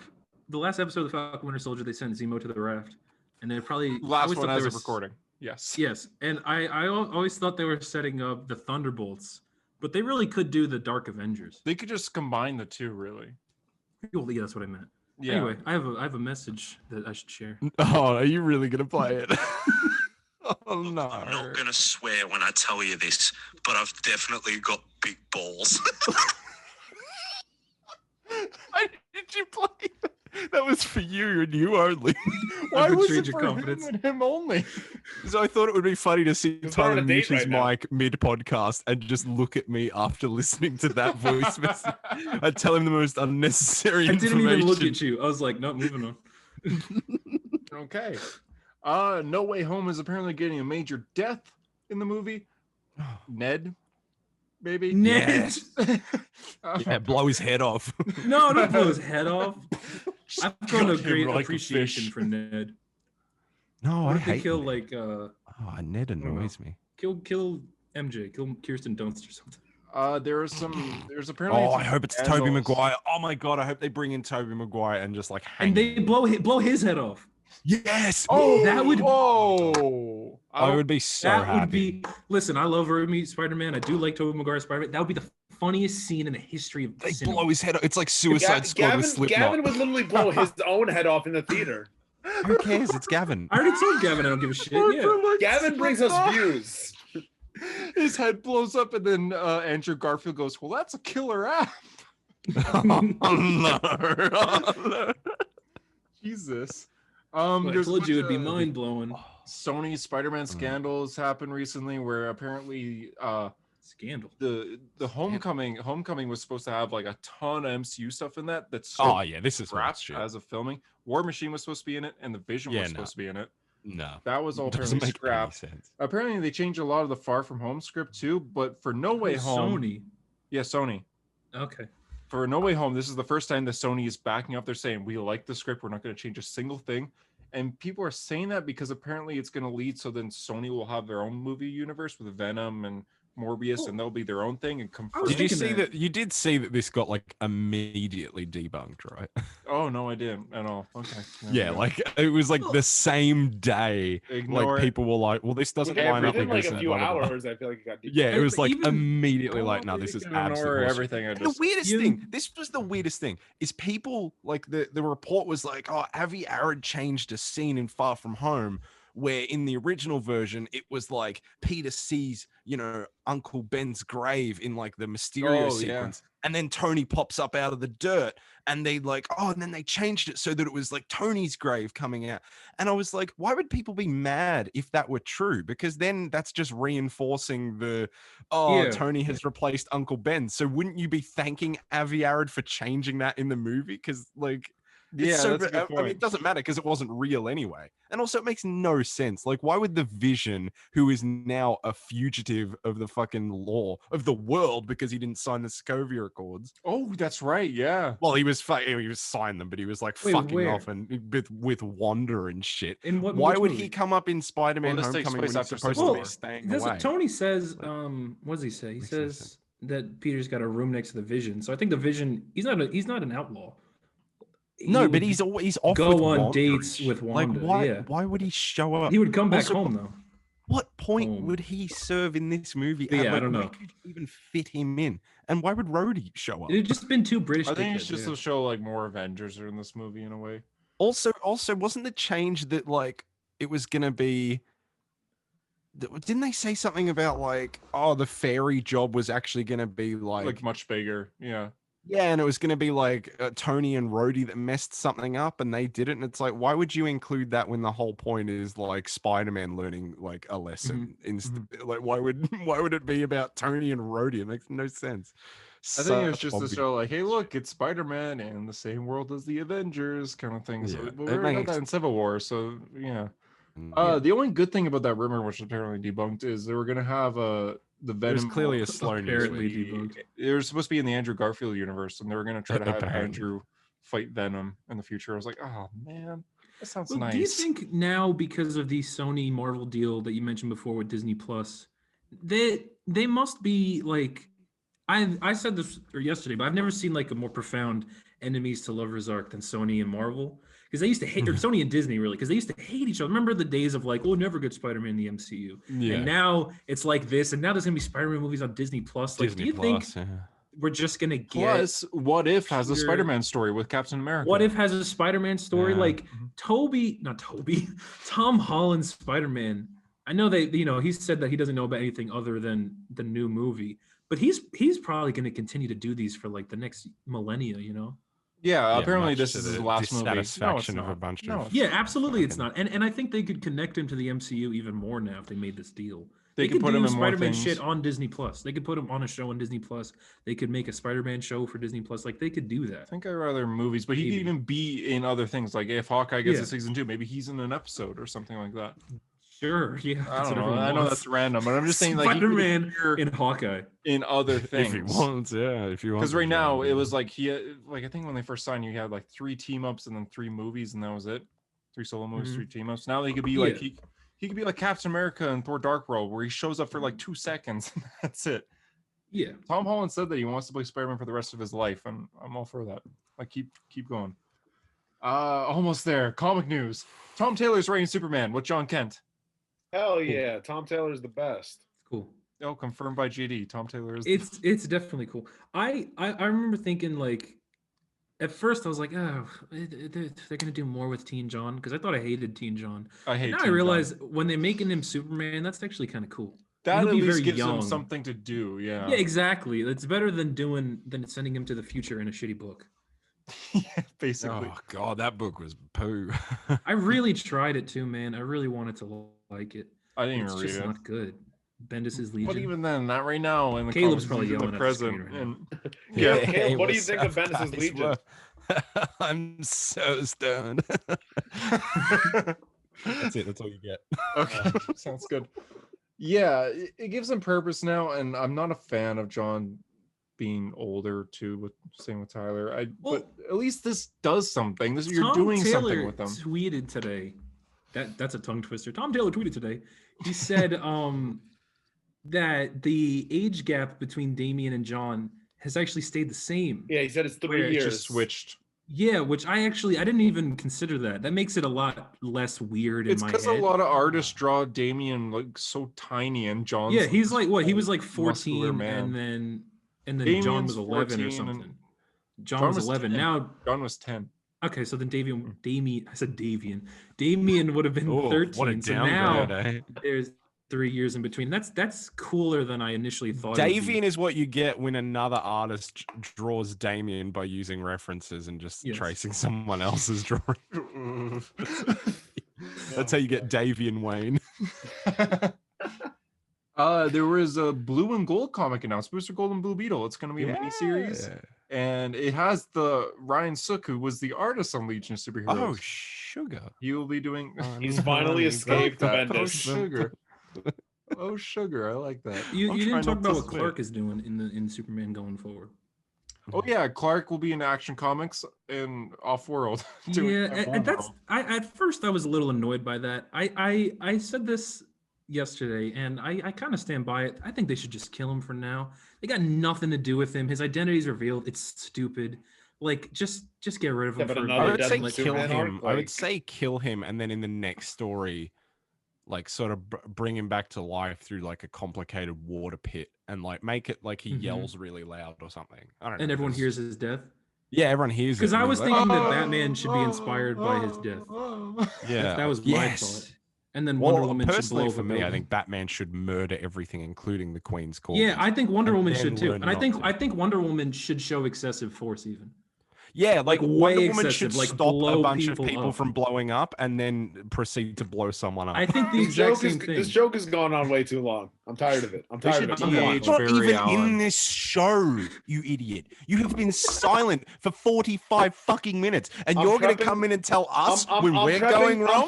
Speaker 2: the last episode of the Falcon Winter Soldier. They sent Zemo to the raft, and they're probably I
Speaker 1: last
Speaker 2: always
Speaker 1: one
Speaker 2: thought
Speaker 1: as
Speaker 2: they
Speaker 1: of
Speaker 2: were
Speaker 1: recording. Yes.
Speaker 2: Yes, and I always thought they were setting up the Thunderbolts, but they really could do the Dark Avengers.
Speaker 1: They could just combine the two, really.
Speaker 2: Well, yeah, that's what I meant.
Speaker 1: Yeah.
Speaker 2: Anyway, I have a message that I should share.
Speaker 3: Oh, are you really gonna play it? Oh no.
Speaker 5: I'm not going to swear when I tell you this, but I've definitely got big balls.
Speaker 3: Why did you play that? That was for you and you only.
Speaker 1: Why was
Speaker 2: betrayed
Speaker 1: it
Speaker 2: your
Speaker 1: for
Speaker 2: confidence.
Speaker 1: him and him only?
Speaker 3: So I thought it would be funny to see
Speaker 4: Because we're on
Speaker 3: Tyler
Speaker 4: a date
Speaker 3: mute his
Speaker 4: right now.
Speaker 3: mic mid-podcast and just look at me after listening to that voice message. I'd tell him the most unnecessary
Speaker 2: I didn't
Speaker 3: information.
Speaker 2: even look at you. I was like, no, moving on.
Speaker 1: Okay. No Way Home is apparently getting a major death in the movie. Ned. maybe.
Speaker 2: Ned.
Speaker 3: Yeah, blow his head off.
Speaker 2: No, don't blow his head off. I've grown a
Speaker 3: gut him
Speaker 2: great
Speaker 3: like a
Speaker 2: appreciation
Speaker 3: fish.
Speaker 2: for Ned.
Speaker 3: No,
Speaker 2: What
Speaker 3: I
Speaker 2: if they
Speaker 3: hate
Speaker 2: kill
Speaker 3: Ned.
Speaker 2: like
Speaker 3: Ned
Speaker 2: don't know.
Speaker 3: annoys me.
Speaker 2: kill MJ, kill Kirsten Dunst or something?
Speaker 1: There's apparently.
Speaker 3: I hope it's Tobey
Speaker 1: scandals.
Speaker 3: Maguire. Oh my god, I hope they bring in Tobey Maguire and just like hang
Speaker 2: And they
Speaker 3: him.
Speaker 2: blow his head off.
Speaker 3: Yes.
Speaker 2: Oh, that would.
Speaker 1: Whoa!
Speaker 3: I would be so
Speaker 2: That
Speaker 3: happy.
Speaker 2: would be. Listen, I love Raimi Spider-Man. I do like Tobey Maguire Spider-Man. That would be the funniest scene in the history of
Speaker 3: They
Speaker 2: cinema.
Speaker 3: blow his head off. It's like Suicide Squad with Slipknot.
Speaker 4: Gavin would literally blow his own head off in the theater.
Speaker 3: Who cares? It's Gavin.
Speaker 2: I already told Gavin I don't give a shit. Yeah.
Speaker 4: Gavin brings us views.
Speaker 1: His head blows up, and then Andrew Garfield goes, "Well, that's a killer app."
Speaker 3: Oh, no.
Speaker 1: Jesus.
Speaker 2: I
Speaker 1: There's a
Speaker 2: told you
Speaker 1: bunch
Speaker 2: it'd be
Speaker 1: of
Speaker 2: mind blowing.
Speaker 1: Sony Spider-Man scandals happened recently, where apparently
Speaker 2: Scandal.
Speaker 1: the Homecoming was supposed to have like a ton of MCU stuff in that. That's
Speaker 3: Oh yeah, this is
Speaker 1: scrapped
Speaker 3: shit.
Speaker 1: as of filming. War Machine was supposed to be in it, and the Vision was
Speaker 3: Yeah,
Speaker 1: supposed to be in it.
Speaker 3: No,
Speaker 1: That was all
Speaker 3: doesn't
Speaker 1: apparently
Speaker 3: make
Speaker 1: scrapped.
Speaker 3: any sense.
Speaker 1: Apparently, they changed a lot of the Far From Home script too. But for No Way Home,
Speaker 2: Sony.
Speaker 1: yeah, Sony.
Speaker 2: Okay.
Speaker 1: For No Way Home, this is the first time that Sony is backing up. They're saying, we like the script. We're not going to change a single thing. And people are saying that because apparently it's going to lead so then Sony will have their own movie universe with Venom and Morbius, and they'll be their own thing and confirm.
Speaker 3: Did you see that? You did see that this got like immediately debunked, right?
Speaker 1: Oh no, I didn't at all. Okay.
Speaker 3: Yeah, like it was like the same day.
Speaker 1: Ignore
Speaker 3: like
Speaker 1: it.
Speaker 3: people were like, "Well, this doesn't line up
Speaker 4: Within
Speaker 3: with
Speaker 4: like
Speaker 3: this."
Speaker 4: a
Speaker 3: and
Speaker 4: few
Speaker 3: blah, blah, blah.
Speaker 4: hours, I feel like it got deep.
Speaker 3: Yeah, it was like
Speaker 2: Even-
Speaker 3: immediately like, "No, this is
Speaker 1: Ignore
Speaker 3: absolutely
Speaker 1: everything. I
Speaker 3: And the
Speaker 1: just
Speaker 3: weirdest
Speaker 2: You-
Speaker 3: thing, this was the weirdest thing, is people like the report was like, oh, Avi Arad changed a scene in Far From Home where in the original version it was like Peter sees, Uncle Ben's grave in like the Mysterio
Speaker 1: Oh, yeah.
Speaker 3: sequence. And then Tony pops up out of the dirt and they like, and then they changed it so that it was like Tony's grave coming out. And I was like, why would people be mad if that were true? Because then that's just reinforcing
Speaker 2: Yeah.
Speaker 3: Tony has replaced Uncle Ben. So wouldn't you be thanking Avi Arad for changing that in the movie? Because like,
Speaker 1: yeah,
Speaker 3: so,
Speaker 1: that's a good
Speaker 3: I mean,
Speaker 1: point.
Speaker 3: it doesn't matter because it wasn't real anyway. And also, it makes no sense. Like, why would the Vision, who is now a fugitive of the fucking law of the world because he didn't sign the Sokovia Accords?
Speaker 1: Oh, that's right. Yeah.
Speaker 3: Well, he was signed them, but he was like
Speaker 2: Wait,
Speaker 3: fucking
Speaker 2: where?
Speaker 3: off and with Wanda and shit.
Speaker 2: In what?
Speaker 3: Why
Speaker 2: which
Speaker 3: would
Speaker 2: movie?
Speaker 3: he come up in Spider-Man
Speaker 1: Well, this takes
Speaker 3: Homecoming
Speaker 1: place
Speaker 3: when he's
Speaker 1: after
Speaker 3: supposed
Speaker 1: Civil
Speaker 3: to be
Speaker 1: War.
Speaker 3: staying
Speaker 2: That's
Speaker 3: away?
Speaker 2: what Tony says. What does he say? He
Speaker 3: What's he
Speaker 2: says that Peter's got a room next to the Vision. So I think the Vision. He's not an outlaw.
Speaker 3: No,
Speaker 2: He
Speaker 3: but
Speaker 2: would
Speaker 3: he's always off
Speaker 2: go
Speaker 3: with
Speaker 2: on
Speaker 3: Wanda and
Speaker 2: dates
Speaker 3: shit.
Speaker 2: with Wanda,
Speaker 3: Like,
Speaker 2: yeah.
Speaker 3: why would he show up?
Speaker 2: He would come back
Speaker 3: Also,
Speaker 2: home though.
Speaker 3: What point
Speaker 2: Home.
Speaker 3: would he serve in this movie?
Speaker 2: Yeah,
Speaker 3: And,
Speaker 2: I
Speaker 3: like,
Speaker 2: don't
Speaker 3: where
Speaker 2: know.
Speaker 3: could you even fit him in? And why would Rhodey show up?
Speaker 2: It'd just been two British.
Speaker 1: I think it's
Speaker 2: dickheads,
Speaker 1: just
Speaker 2: yeah.
Speaker 1: to show like more Avengers are in this movie in a way.
Speaker 3: Also, wasn't the change that like it was gonna be? Didn't they say something about like, the fairy job was actually gonna be
Speaker 1: Like much bigger. Yeah.
Speaker 3: yeah, and it was gonna be like Tony and Rhodey that messed something up, and they did it. And it's like, why would you include that when the whole point is like Spider-Man learning like a lesson? Like, why would it be about Tony and Rhodey? It makes no sense.
Speaker 1: I think it's
Speaker 3: Such
Speaker 1: just to
Speaker 3: obvious-
Speaker 1: show like, hey, look, it's Spider-Man in the same world as the Avengers kind of thing. So,
Speaker 3: Yeah,
Speaker 1: but
Speaker 3: it
Speaker 1: we already got
Speaker 3: makes-
Speaker 1: that in Civil War, so yeah.
Speaker 3: Yeah.
Speaker 1: The only good thing about that rumor, which was apparently debunked, is they were gonna have the
Speaker 3: It
Speaker 1: Venom.
Speaker 3: was clearly a slow news
Speaker 2: Apparently
Speaker 3: leak.
Speaker 2: debunked.
Speaker 1: It was supposed to be in the Andrew Garfield universe, and they were gonna try to have
Speaker 3: Apparently.
Speaker 1: Andrew fight Venom in the future. I was like, oh man, that sounds
Speaker 2: Well,
Speaker 1: nice.
Speaker 2: do you think now, because of the Sony Marvel deal that you mentioned before with Disney Plus, they must be like, I said this yesterday, but I've never seen like a more profound enemies to lovers arc than Sony and Marvel, because they used to hate, or Sony and Disney really, because they used to hate each other. Remember the days of like, oh, never good Spider-Man in the MCU,
Speaker 3: Yeah.
Speaker 2: and now it's like this, and now there's gonna be Spider-Man movies on Disney Plus. Like,
Speaker 3: Disney
Speaker 2: do you think
Speaker 3: Plus, yeah.
Speaker 2: we're just gonna get?
Speaker 1: Plus, What If has a
Speaker 2: pure-
Speaker 1: Spider-Man story with Captain America.
Speaker 2: What If has a Spider-Man story?
Speaker 3: Yeah.
Speaker 2: Like Tom Holland's Spider-Man. I know he said that he doesn't know about anything other than the new movie, but he's probably going to continue to do these for like the next millennia,
Speaker 1: Yeah,
Speaker 3: Yeah,
Speaker 1: apparently
Speaker 3: much
Speaker 1: this
Speaker 3: to
Speaker 1: is his
Speaker 3: the
Speaker 1: last movie. No, it's
Speaker 3: dissatisfaction of a
Speaker 1: not.
Speaker 3: bunch
Speaker 1: No,
Speaker 3: of-
Speaker 1: it's
Speaker 2: Yeah,
Speaker 1: not.
Speaker 2: absolutely, it's
Speaker 3: fucking-
Speaker 2: not. And I think they could connect him to the MCU even more now if they made this deal.
Speaker 1: They could
Speaker 2: could
Speaker 1: put
Speaker 2: do
Speaker 1: him in more
Speaker 2: Spider-Man
Speaker 1: things.
Speaker 2: shit on Disney Plus. They could put him on a show on Disney Plus. They could make a Spider-Man show for Disney Plus. Like, they could do
Speaker 1: I
Speaker 2: that.
Speaker 1: think I'd rather movies, but he could
Speaker 2: Maybe.
Speaker 1: even be in other things. Like if Hawkeye gets
Speaker 2: Yeah.
Speaker 1: a season 2, maybe he's in an episode or something like that.
Speaker 2: Sure, yeah.
Speaker 1: I
Speaker 2: that's
Speaker 1: don't
Speaker 2: what
Speaker 1: know.
Speaker 2: everyone
Speaker 1: I know
Speaker 2: wants.
Speaker 1: that's random, but I'm just saying, like,
Speaker 2: Spider-Man
Speaker 1: he could appear
Speaker 2: in Hawkeye.
Speaker 1: in other things.
Speaker 3: If he wants, yeah. If you want.
Speaker 1: Because
Speaker 3: the
Speaker 1: right now
Speaker 3: job,
Speaker 1: it
Speaker 3: yeah.
Speaker 1: was like I think when they first signed you, he had like 3 team ups and then 3 movies, and that was it. 3 solo movies,
Speaker 2: Mhm.
Speaker 1: 3 team ups. Now he could be like
Speaker 2: Yeah.
Speaker 1: he could be like Captain America in Thor: Dark World, where he shows up for like 2 seconds. And that's it.
Speaker 2: Yeah.
Speaker 1: Tom Holland said that he wants to play Spider-Man for the rest of his life, and I'm all for that. Like keep going. Almost there. Comic news. Tom Taylor's writing Superman with John Kent.
Speaker 4: Hell yeah, Tom Taylor's the best.
Speaker 2: Cool.
Speaker 1: Oh, confirmed by JD. Tom Taylor is.
Speaker 2: It's definitely cool. I remember thinking, like, at first I was like, oh, they're gonna do more with Teen John, because I thought I hated Teen John.
Speaker 1: I hate.
Speaker 2: Now
Speaker 1: Teen
Speaker 2: I
Speaker 1: John.
Speaker 2: realize when they're making him Superman, that's actually kind of cool.
Speaker 1: that
Speaker 2: he'll
Speaker 1: at
Speaker 2: be
Speaker 1: least
Speaker 2: very
Speaker 1: gives him
Speaker 2: young.
Speaker 1: something to do. Yeah.
Speaker 2: Yeah, exactly. It's better than sending him to the future in a shitty book.
Speaker 1: Yeah, basically.
Speaker 3: Oh god, that book was poo.
Speaker 2: I really tried it too, man. I really wanted to like it.
Speaker 1: I didn't
Speaker 2: It's
Speaker 1: even read
Speaker 2: just
Speaker 1: it.
Speaker 2: not good. Bendis's Legion.
Speaker 1: But even then, not right now. In the
Speaker 2: Caleb's
Speaker 1: comics,
Speaker 2: probably
Speaker 1: he's in
Speaker 2: yelling
Speaker 1: the
Speaker 2: at the screen
Speaker 1: present.
Speaker 2: right now.
Speaker 1: And
Speaker 4: Yeah, Caleb, what do you
Speaker 3: what's
Speaker 4: think
Speaker 3: up,
Speaker 4: of Bendis's
Speaker 3: guys?
Speaker 4: Legion?
Speaker 3: I'm so stoned. That's it. That's all you get.
Speaker 1: okay, sounds good. Yeah, it gives him purpose now, and I'm not a fan of John being older too. With same with Tyler, but at least this does something. This you're
Speaker 2: Tom
Speaker 1: doing
Speaker 2: Taylor
Speaker 1: something with them.
Speaker 2: tweeted today. That's a tongue twister. Tom Taylor tweeted today. He said that the age gap between Damian and John has actually stayed the same.
Speaker 4: Yeah, he said it's 3
Speaker 1: Where it
Speaker 4: years.
Speaker 1: just switched.
Speaker 2: Yeah, which I didn't even consider that. That makes it a lot less weird in
Speaker 1: It's
Speaker 2: my
Speaker 1: because
Speaker 2: head.
Speaker 1: a lot of artists draw Damien like so tiny, and John's
Speaker 2: Yeah, he's like what? He was
Speaker 1: full,
Speaker 2: like
Speaker 1: muscular
Speaker 2: 14,
Speaker 1: man.
Speaker 2: and then John
Speaker 1: Damien's
Speaker 2: was 11 or
Speaker 1: 14 and
Speaker 2: something. John was 11.
Speaker 1: 10.
Speaker 2: Now,
Speaker 1: John was 10.
Speaker 2: okay, so then Damien, I said Davian. Damien would have been
Speaker 3: Oh,
Speaker 2: 13.
Speaker 3: what a
Speaker 2: So now
Speaker 3: downgrade, eh?
Speaker 2: there's 3 years in between. That's cooler than I initially thought. it would be.
Speaker 3: Davian is what you get when another artist draws Damien by using references and just
Speaker 2: Yes.
Speaker 3: tracing someone else's drawing. That's how you get Davian Wayne.
Speaker 1: There was a blue and gold comic announced, Booster Gold and Blue Beetle. It's going to be a mini series, and it has the Ryan Sook, who was the artist on Legion of Superheroes.
Speaker 3: Oh, sugar.
Speaker 1: He will be doing.
Speaker 4: He's finally escaped
Speaker 1: that. Oh,
Speaker 4: Bendis.
Speaker 1: sugar. Oh, sugar. I like that.
Speaker 2: You
Speaker 1: I'm
Speaker 2: didn't
Speaker 1: trying
Speaker 2: talk
Speaker 1: not
Speaker 2: about
Speaker 1: to
Speaker 2: what
Speaker 1: spit.
Speaker 2: Clark is doing in Superman going forward.
Speaker 1: Oh yeah, Clark will be in Action Comics in Off-World.
Speaker 2: Yeah, and that's at first I was a little annoyed by that. I said this yesterday, and I kind of stand by it. I think they should just kill him for now. They got nothing to do with him. His identity's revealed. It's stupid. Like just get rid of him.
Speaker 4: Yeah, but
Speaker 2: for a
Speaker 4: another
Speaker 3: I would
Speaker 2: bit.
Speaker 3: say
Speaker 4: Deadly
Speaker 3: kill
Speaker 4: Superman
Speaker 3: him.
Speaker 4: arc,
Speaker 3: I would
Speaker 4: like-
Speaker 3: say kill him, and then in the next story, like sort of bring him back to life through like a complicated water pit, and like make it like he yells really loud or something. I don't know.
Speaker 2: And everyone
Speaker 3: 'cause-
Speaker 2: hears his death.
Speaker 3: Yeah, everyone hears it.
Speaker 2: Because I
Speaker 3: and
Speaker 2: was
Speaker 3: they're like,
Speaker 2: thinking that Batman should be inspired by his death.
Speaker 3: yeah,
Speaker 2: That was my
Speaker 3: yes.
Speaker 2: thought. And then Wonder
Speaker 3: Well,
Speaker 2: Woman should blow
Speaker 3: personally,
Speaker 2: up
Speaker 3: for
Speaker 2: a
Speaker 3: me, I
Speaker 2: building.
Speaker 3: think Batman should murder everything, including the Queen's Court.
Speaker 2: Yeah, I think Wonder
Speaker 3: and
Speaker 2: Woman
Speaker 3: then
Speaker 2: should too.
Speaker 3: learn
Speaker 2: And I
Speaker 3: not
Speaker 2: think
Speaker 3: to.
Speaker 2: I think Wonder Woman should show excessive force even.
Speaker 3: Yeah, like Wonder
Speaker 2: way
Speaker 3: Woman should
Speaker 2: excessive, like
Speaker 3: stop
Speaker 2: blow
Speaker 3: a bunch of
Speaker 2: people
Speaker 3: people
Speaker 2: up.
Speaker 3: from blowing up and then proceed to blow someone up.
Speaker 2: I think the
Speaker 4: This
Speaker 2: exact
Speaker 4: joke,
Speaker 2: same thing.
Speaker 4: this joke has gone on way too long. I'm tired of it. I'm
Speaker 1: They
Speaker 4: tired
Speaker 1: should
Speaker 4: of it.
Speaker 1: DH
Speaker 4: I'm
Speaker 3: It's not
Speaker 1: Barry
Speaker 3: even
Speaker 1: Allen.
Speaker 3: in this show, you idiot. You have been silent for 45 fucking minutes, and
Speaker 4: I'm
Speaker 3: you're going to
Speaker 4: prepping-
Speaker 3: come in and tell us when
Speaker 4: I'm
Speaker 3: we're
Speaker 4: prepping-
Speaker 3: going wrong?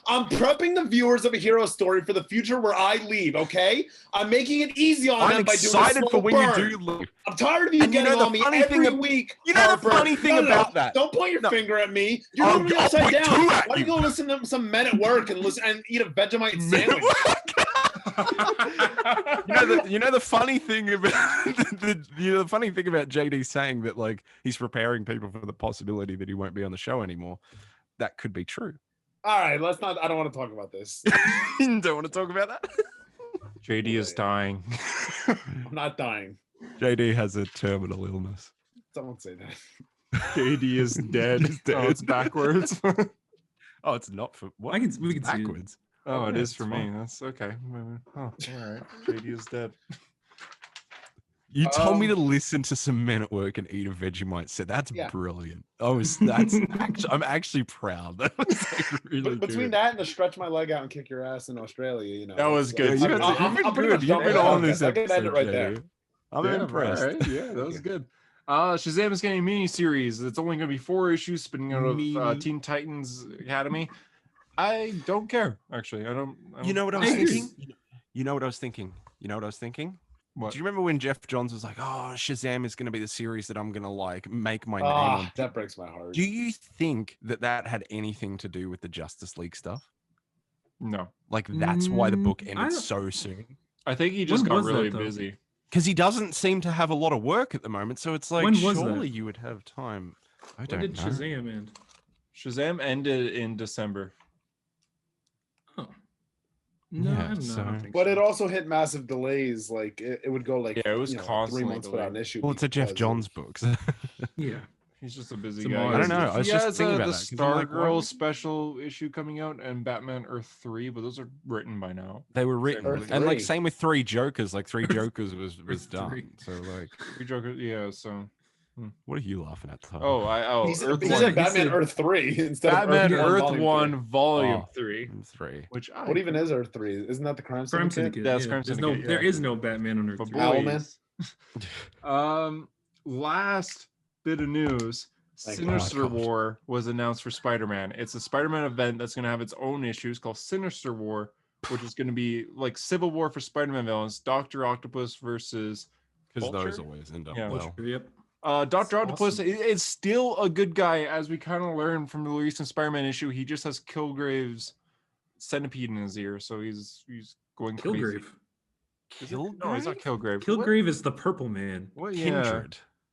Speaker 4: I'm prepping the viewers of A Hero Story for the future where I leave, okay? I'm making it easy on
Speaker 3: I'm
Speaker 4: them by doing a
Speaker 3: excited
Speaker 4: slow
Speaker 3: for when
Speaker 4: burn.
Speaker 3: you do leave.
Speaker 4: I'm tired of you
Speaker 3: And you know
Speaker 4: getting
Speaker 3: the
Speaker 4: on me
Speaker 3: funny thing
Speaker 4: every
Speaker 3: ab-
Speaker 4: week.
Speaker 3: You know the
Speaker 4: Harper.
Speaker 3: funny thing
Speaker 4: No, no,
Speaker 3: about that?
Speaker 4: Don't point your
Speaker 3: No.
Speaker 4: finger at me. You're
Speaker 3: I'll-
Speaker 4: literally
Speaker 3: I'll
Speaker 4: upside
Speaker 3: point
Speaker 4: down.
Speaker 3: two
Speaker 4: Why
Speaker 3: at
Speaker 4: don't you
Speaker 3: you.
Speaker 4: go listen to some men at work and listen and eat a Vegemite sandwich?
Speaker 3: You know the funny thing about the funny thing about JD saying that like he's preparing people for the possibility that he won't be on the show anymore. That could be true.
Speaker 4: All right, let's not. I don't want to talk about this.
Speaker 3: Don't want to talk about that.
Speaker 1: JD is dying.
Speaker 4: I'm not dying.
Speaker 3: JD has a terminal illness.
Speaker 4: Don't say that.
Speaker 1: JD is dead.
Speaker 3: He's dead.
Speaker 1: Oh, it's backwards.
Speaker 3: Oh, it's not for what?
Speaker 2: we can see it.
Speaker 3: backwards.
Speaker 1: Oh, it
Speaker 3: yeah,
Speaker 1: is for
Speaker 3: it's
Speaker 1: me.
Speaker 3: fine.
Speaker 1: That's okay. Oh, all right. JD is dead.
Speaker 3: You told me to listen to some men at work and eat a Vegemite. So that's
Speaker 4: Yeah.
Speaker 3: brilliant. I'm actually proud. That was like really
Speaker 4: But between
Speaker 3: good.
Speaker 4: that and the stretch my leg out and kick your ass in Australia, you know.
Speaker 1: That was
Speaker 4: it's
Speaker 1: good.
Speaker 4: like-
Speaker 1: You guys-
Speaker 4: I'm
Speaker 3: You've been
Speaker 4: pretty
Speaker 3: good.
Speaker 4: much
Speaker 3: You've
Speaker 4: done
Speaker 3: been
Speaker 4: with
Speaker 3: on
Speaker 4: the
Speaker 3: this
Speaker 4: podcast. I can
Speaker 3: episode.
Speaker 4: end it right there.
Speaker 3: JD. I'm
Speaker 1: Yeah,
Speaker 3: impressed.
Speaker 1: all right. Yeah, that was good. Shazam is getting a mini series. It's only going to be 4 issues, spinning out of
Speaker 2: Mini.
Speaker 1: Teen Titans Academy. I don't care. Actually, I don't.
Speaker 3: You know what I was thinking? You know what I was thinking?
Speaker 1: What?
Speaker 3: Do you remember when Jeff Johns was like, "Oh, Shazam is going to be the series that I'm going to like make my name on"?
Speaker 4: That breaks my heart.
Speaker 3: Do you think that had anything to do with the Justice League stuff?
Speaker 1: No.
Speaker 3: Like that's why the book ended so soon.
Speaker 1: I think he just got really busy.
Speaker 3: Because he doesn't seem to have a lot of work at the moment, so it's like surely you would have time. I don't know. When did
Speaker 2: Shazam end?
Speaker 1: Shazam ended in December.
Speaker 2: Oh. No,
Speaker 3: Yeah,
Speaker 2: I don't know.
Speaker 4: But it also hit massive delays. Like it would go like
Speaker 1: it was constantly
Speaker 4: 3 months without an issue.
Speaker 3: Well, it's a Jeff Johns book.
Speaker 2: Yeah.
Speaker 1: He's just a busy guy.
Speaker 3: I don't know. I was just thinking about
Speaker 1: the
Speaker 3: that.
Speaker 1: Stargirl special issue coming out and Batman Earth 3, but those are written by now.
Speaker 3: They were written,
Speaker 4: Earth
Speaker 3: and like
Speaker 4: 3.
Speaker 3: same with Three Jokers. Like Three Jokers was done. So like
Speaker 1: Three Jokers, yeah. So
Speaker 3: what are you laughing at?
Speaker 1: Tyler?
Speaker 4: He's in Batman Earth 3 instead
Speaker 1: Batman
Speaker 4: of
Speaker 1: Earth 1 Volume 3.
Speaker 3: Which
Speaker 4: what even is Earth 3? Isn't that the Crime Syndicate?
Speaker 1: That's Crime Syndicate.
Speaker 2: There is no Batman on Earth 3.
Speaker 4: Owlman.
Speaker 1: Last bit of news. Sinister War was announced for Spider-Man. It's a Spider-Man event that's going to have its own issues called Sinister War, which is going to be like Civil War for Spider-Man villains. Dr. Octopus versus
Speaker 3: because those always end up well.
Speaker 2: Yep.
Speaker 1: Dr. Octopus is still a good guy, as we kind of learned from the recent Spider-Man issue. He just has Kilgrave's centipede in his ear, so he's going
Speaker 2: Kilgrave.
Speaker 1: Crazy. No, he's not Kilgrave.
Speaker 2: Kilgrave is the Purple Man.
Speaker 1: What?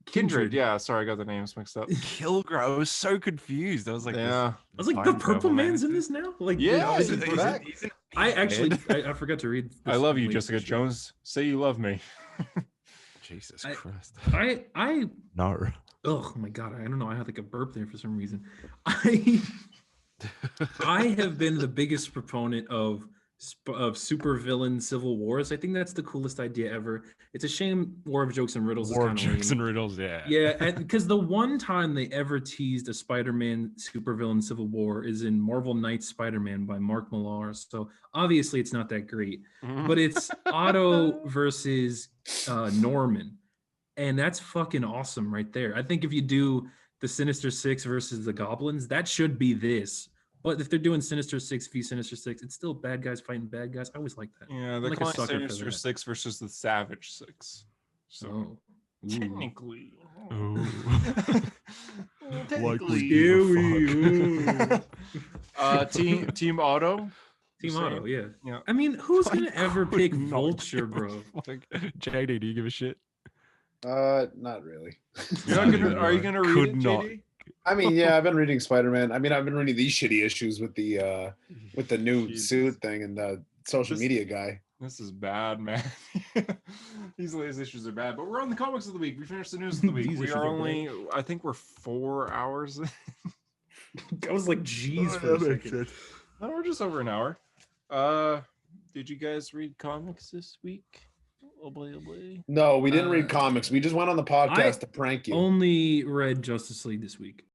Speaker 2: Kindred.
Speaker 1: Yeah, sorry, I got the names mixed up.
Speaker 3: Kilgrave. I was so confused. I was like,
Speaker 2: I was like, the Purple Man's in this now? Like,
Speaker 1: yeah,
Speaker 2: I forgot to read.
Speaker 1: I love you, Jessica Jones. Say you love me.
Speaker 3: Jesus Christ.
Speaker 2: I
Speaker 3: no.
Speaker 2: Oh my God. I don't know. I had like a burp there for some reason. I have been the biggest proponent of supervillain civil wars. I think that's the coolest idea ever. It's a shame War of Jokes and Riddles is kind of
Speaker 3: Jokes and Riddles, yeah.
Speaker 2: Yeah, and because the one time they ever teased a Spider-Man supervillain civil war is in Marvel Knights Spider-Man by Mark Millar. So obviously it's not that great, but it's Otto versus Norman, and that's fucking awesome right there. I think if you do the Sinister Six versus the Goblins, that should be this. But if they're doing Sinister Six v Sinister Six, it's still bad guys fighting bad guys. I always like that.
Speaker 1: Yeah, they're calling Sinister Six versus the Savage Six. So technically, Team Auto.
Speaker 2: Team Auto, yeah. I mean, who's gonna ever pick Vulture, bro?
Speaker 3: Like, JD, do you give a shit?
Speaker 4: Not really.
Speaker 1: Are you gonna read it, JD?
Speaker 4: I mean, yeah, I've been reading Spider-Man. I mean, I've been reading these shitty issues with the new suit thing and the social media guy.
Speaker 1: This is bad, man. These latest issues are bad, but we're on the comics of the week. We finished the news of the week. We are only, I think we're 4 hours in.
Speaker 2: I was like, geez, for a second.
Speaker 1: No, we're just over an hour. Did you guys read comics this week?
Speaker 4: No, we didn't read comics. We just went on the podcast to prank you.
Speaker 2: Only read Justice League this week.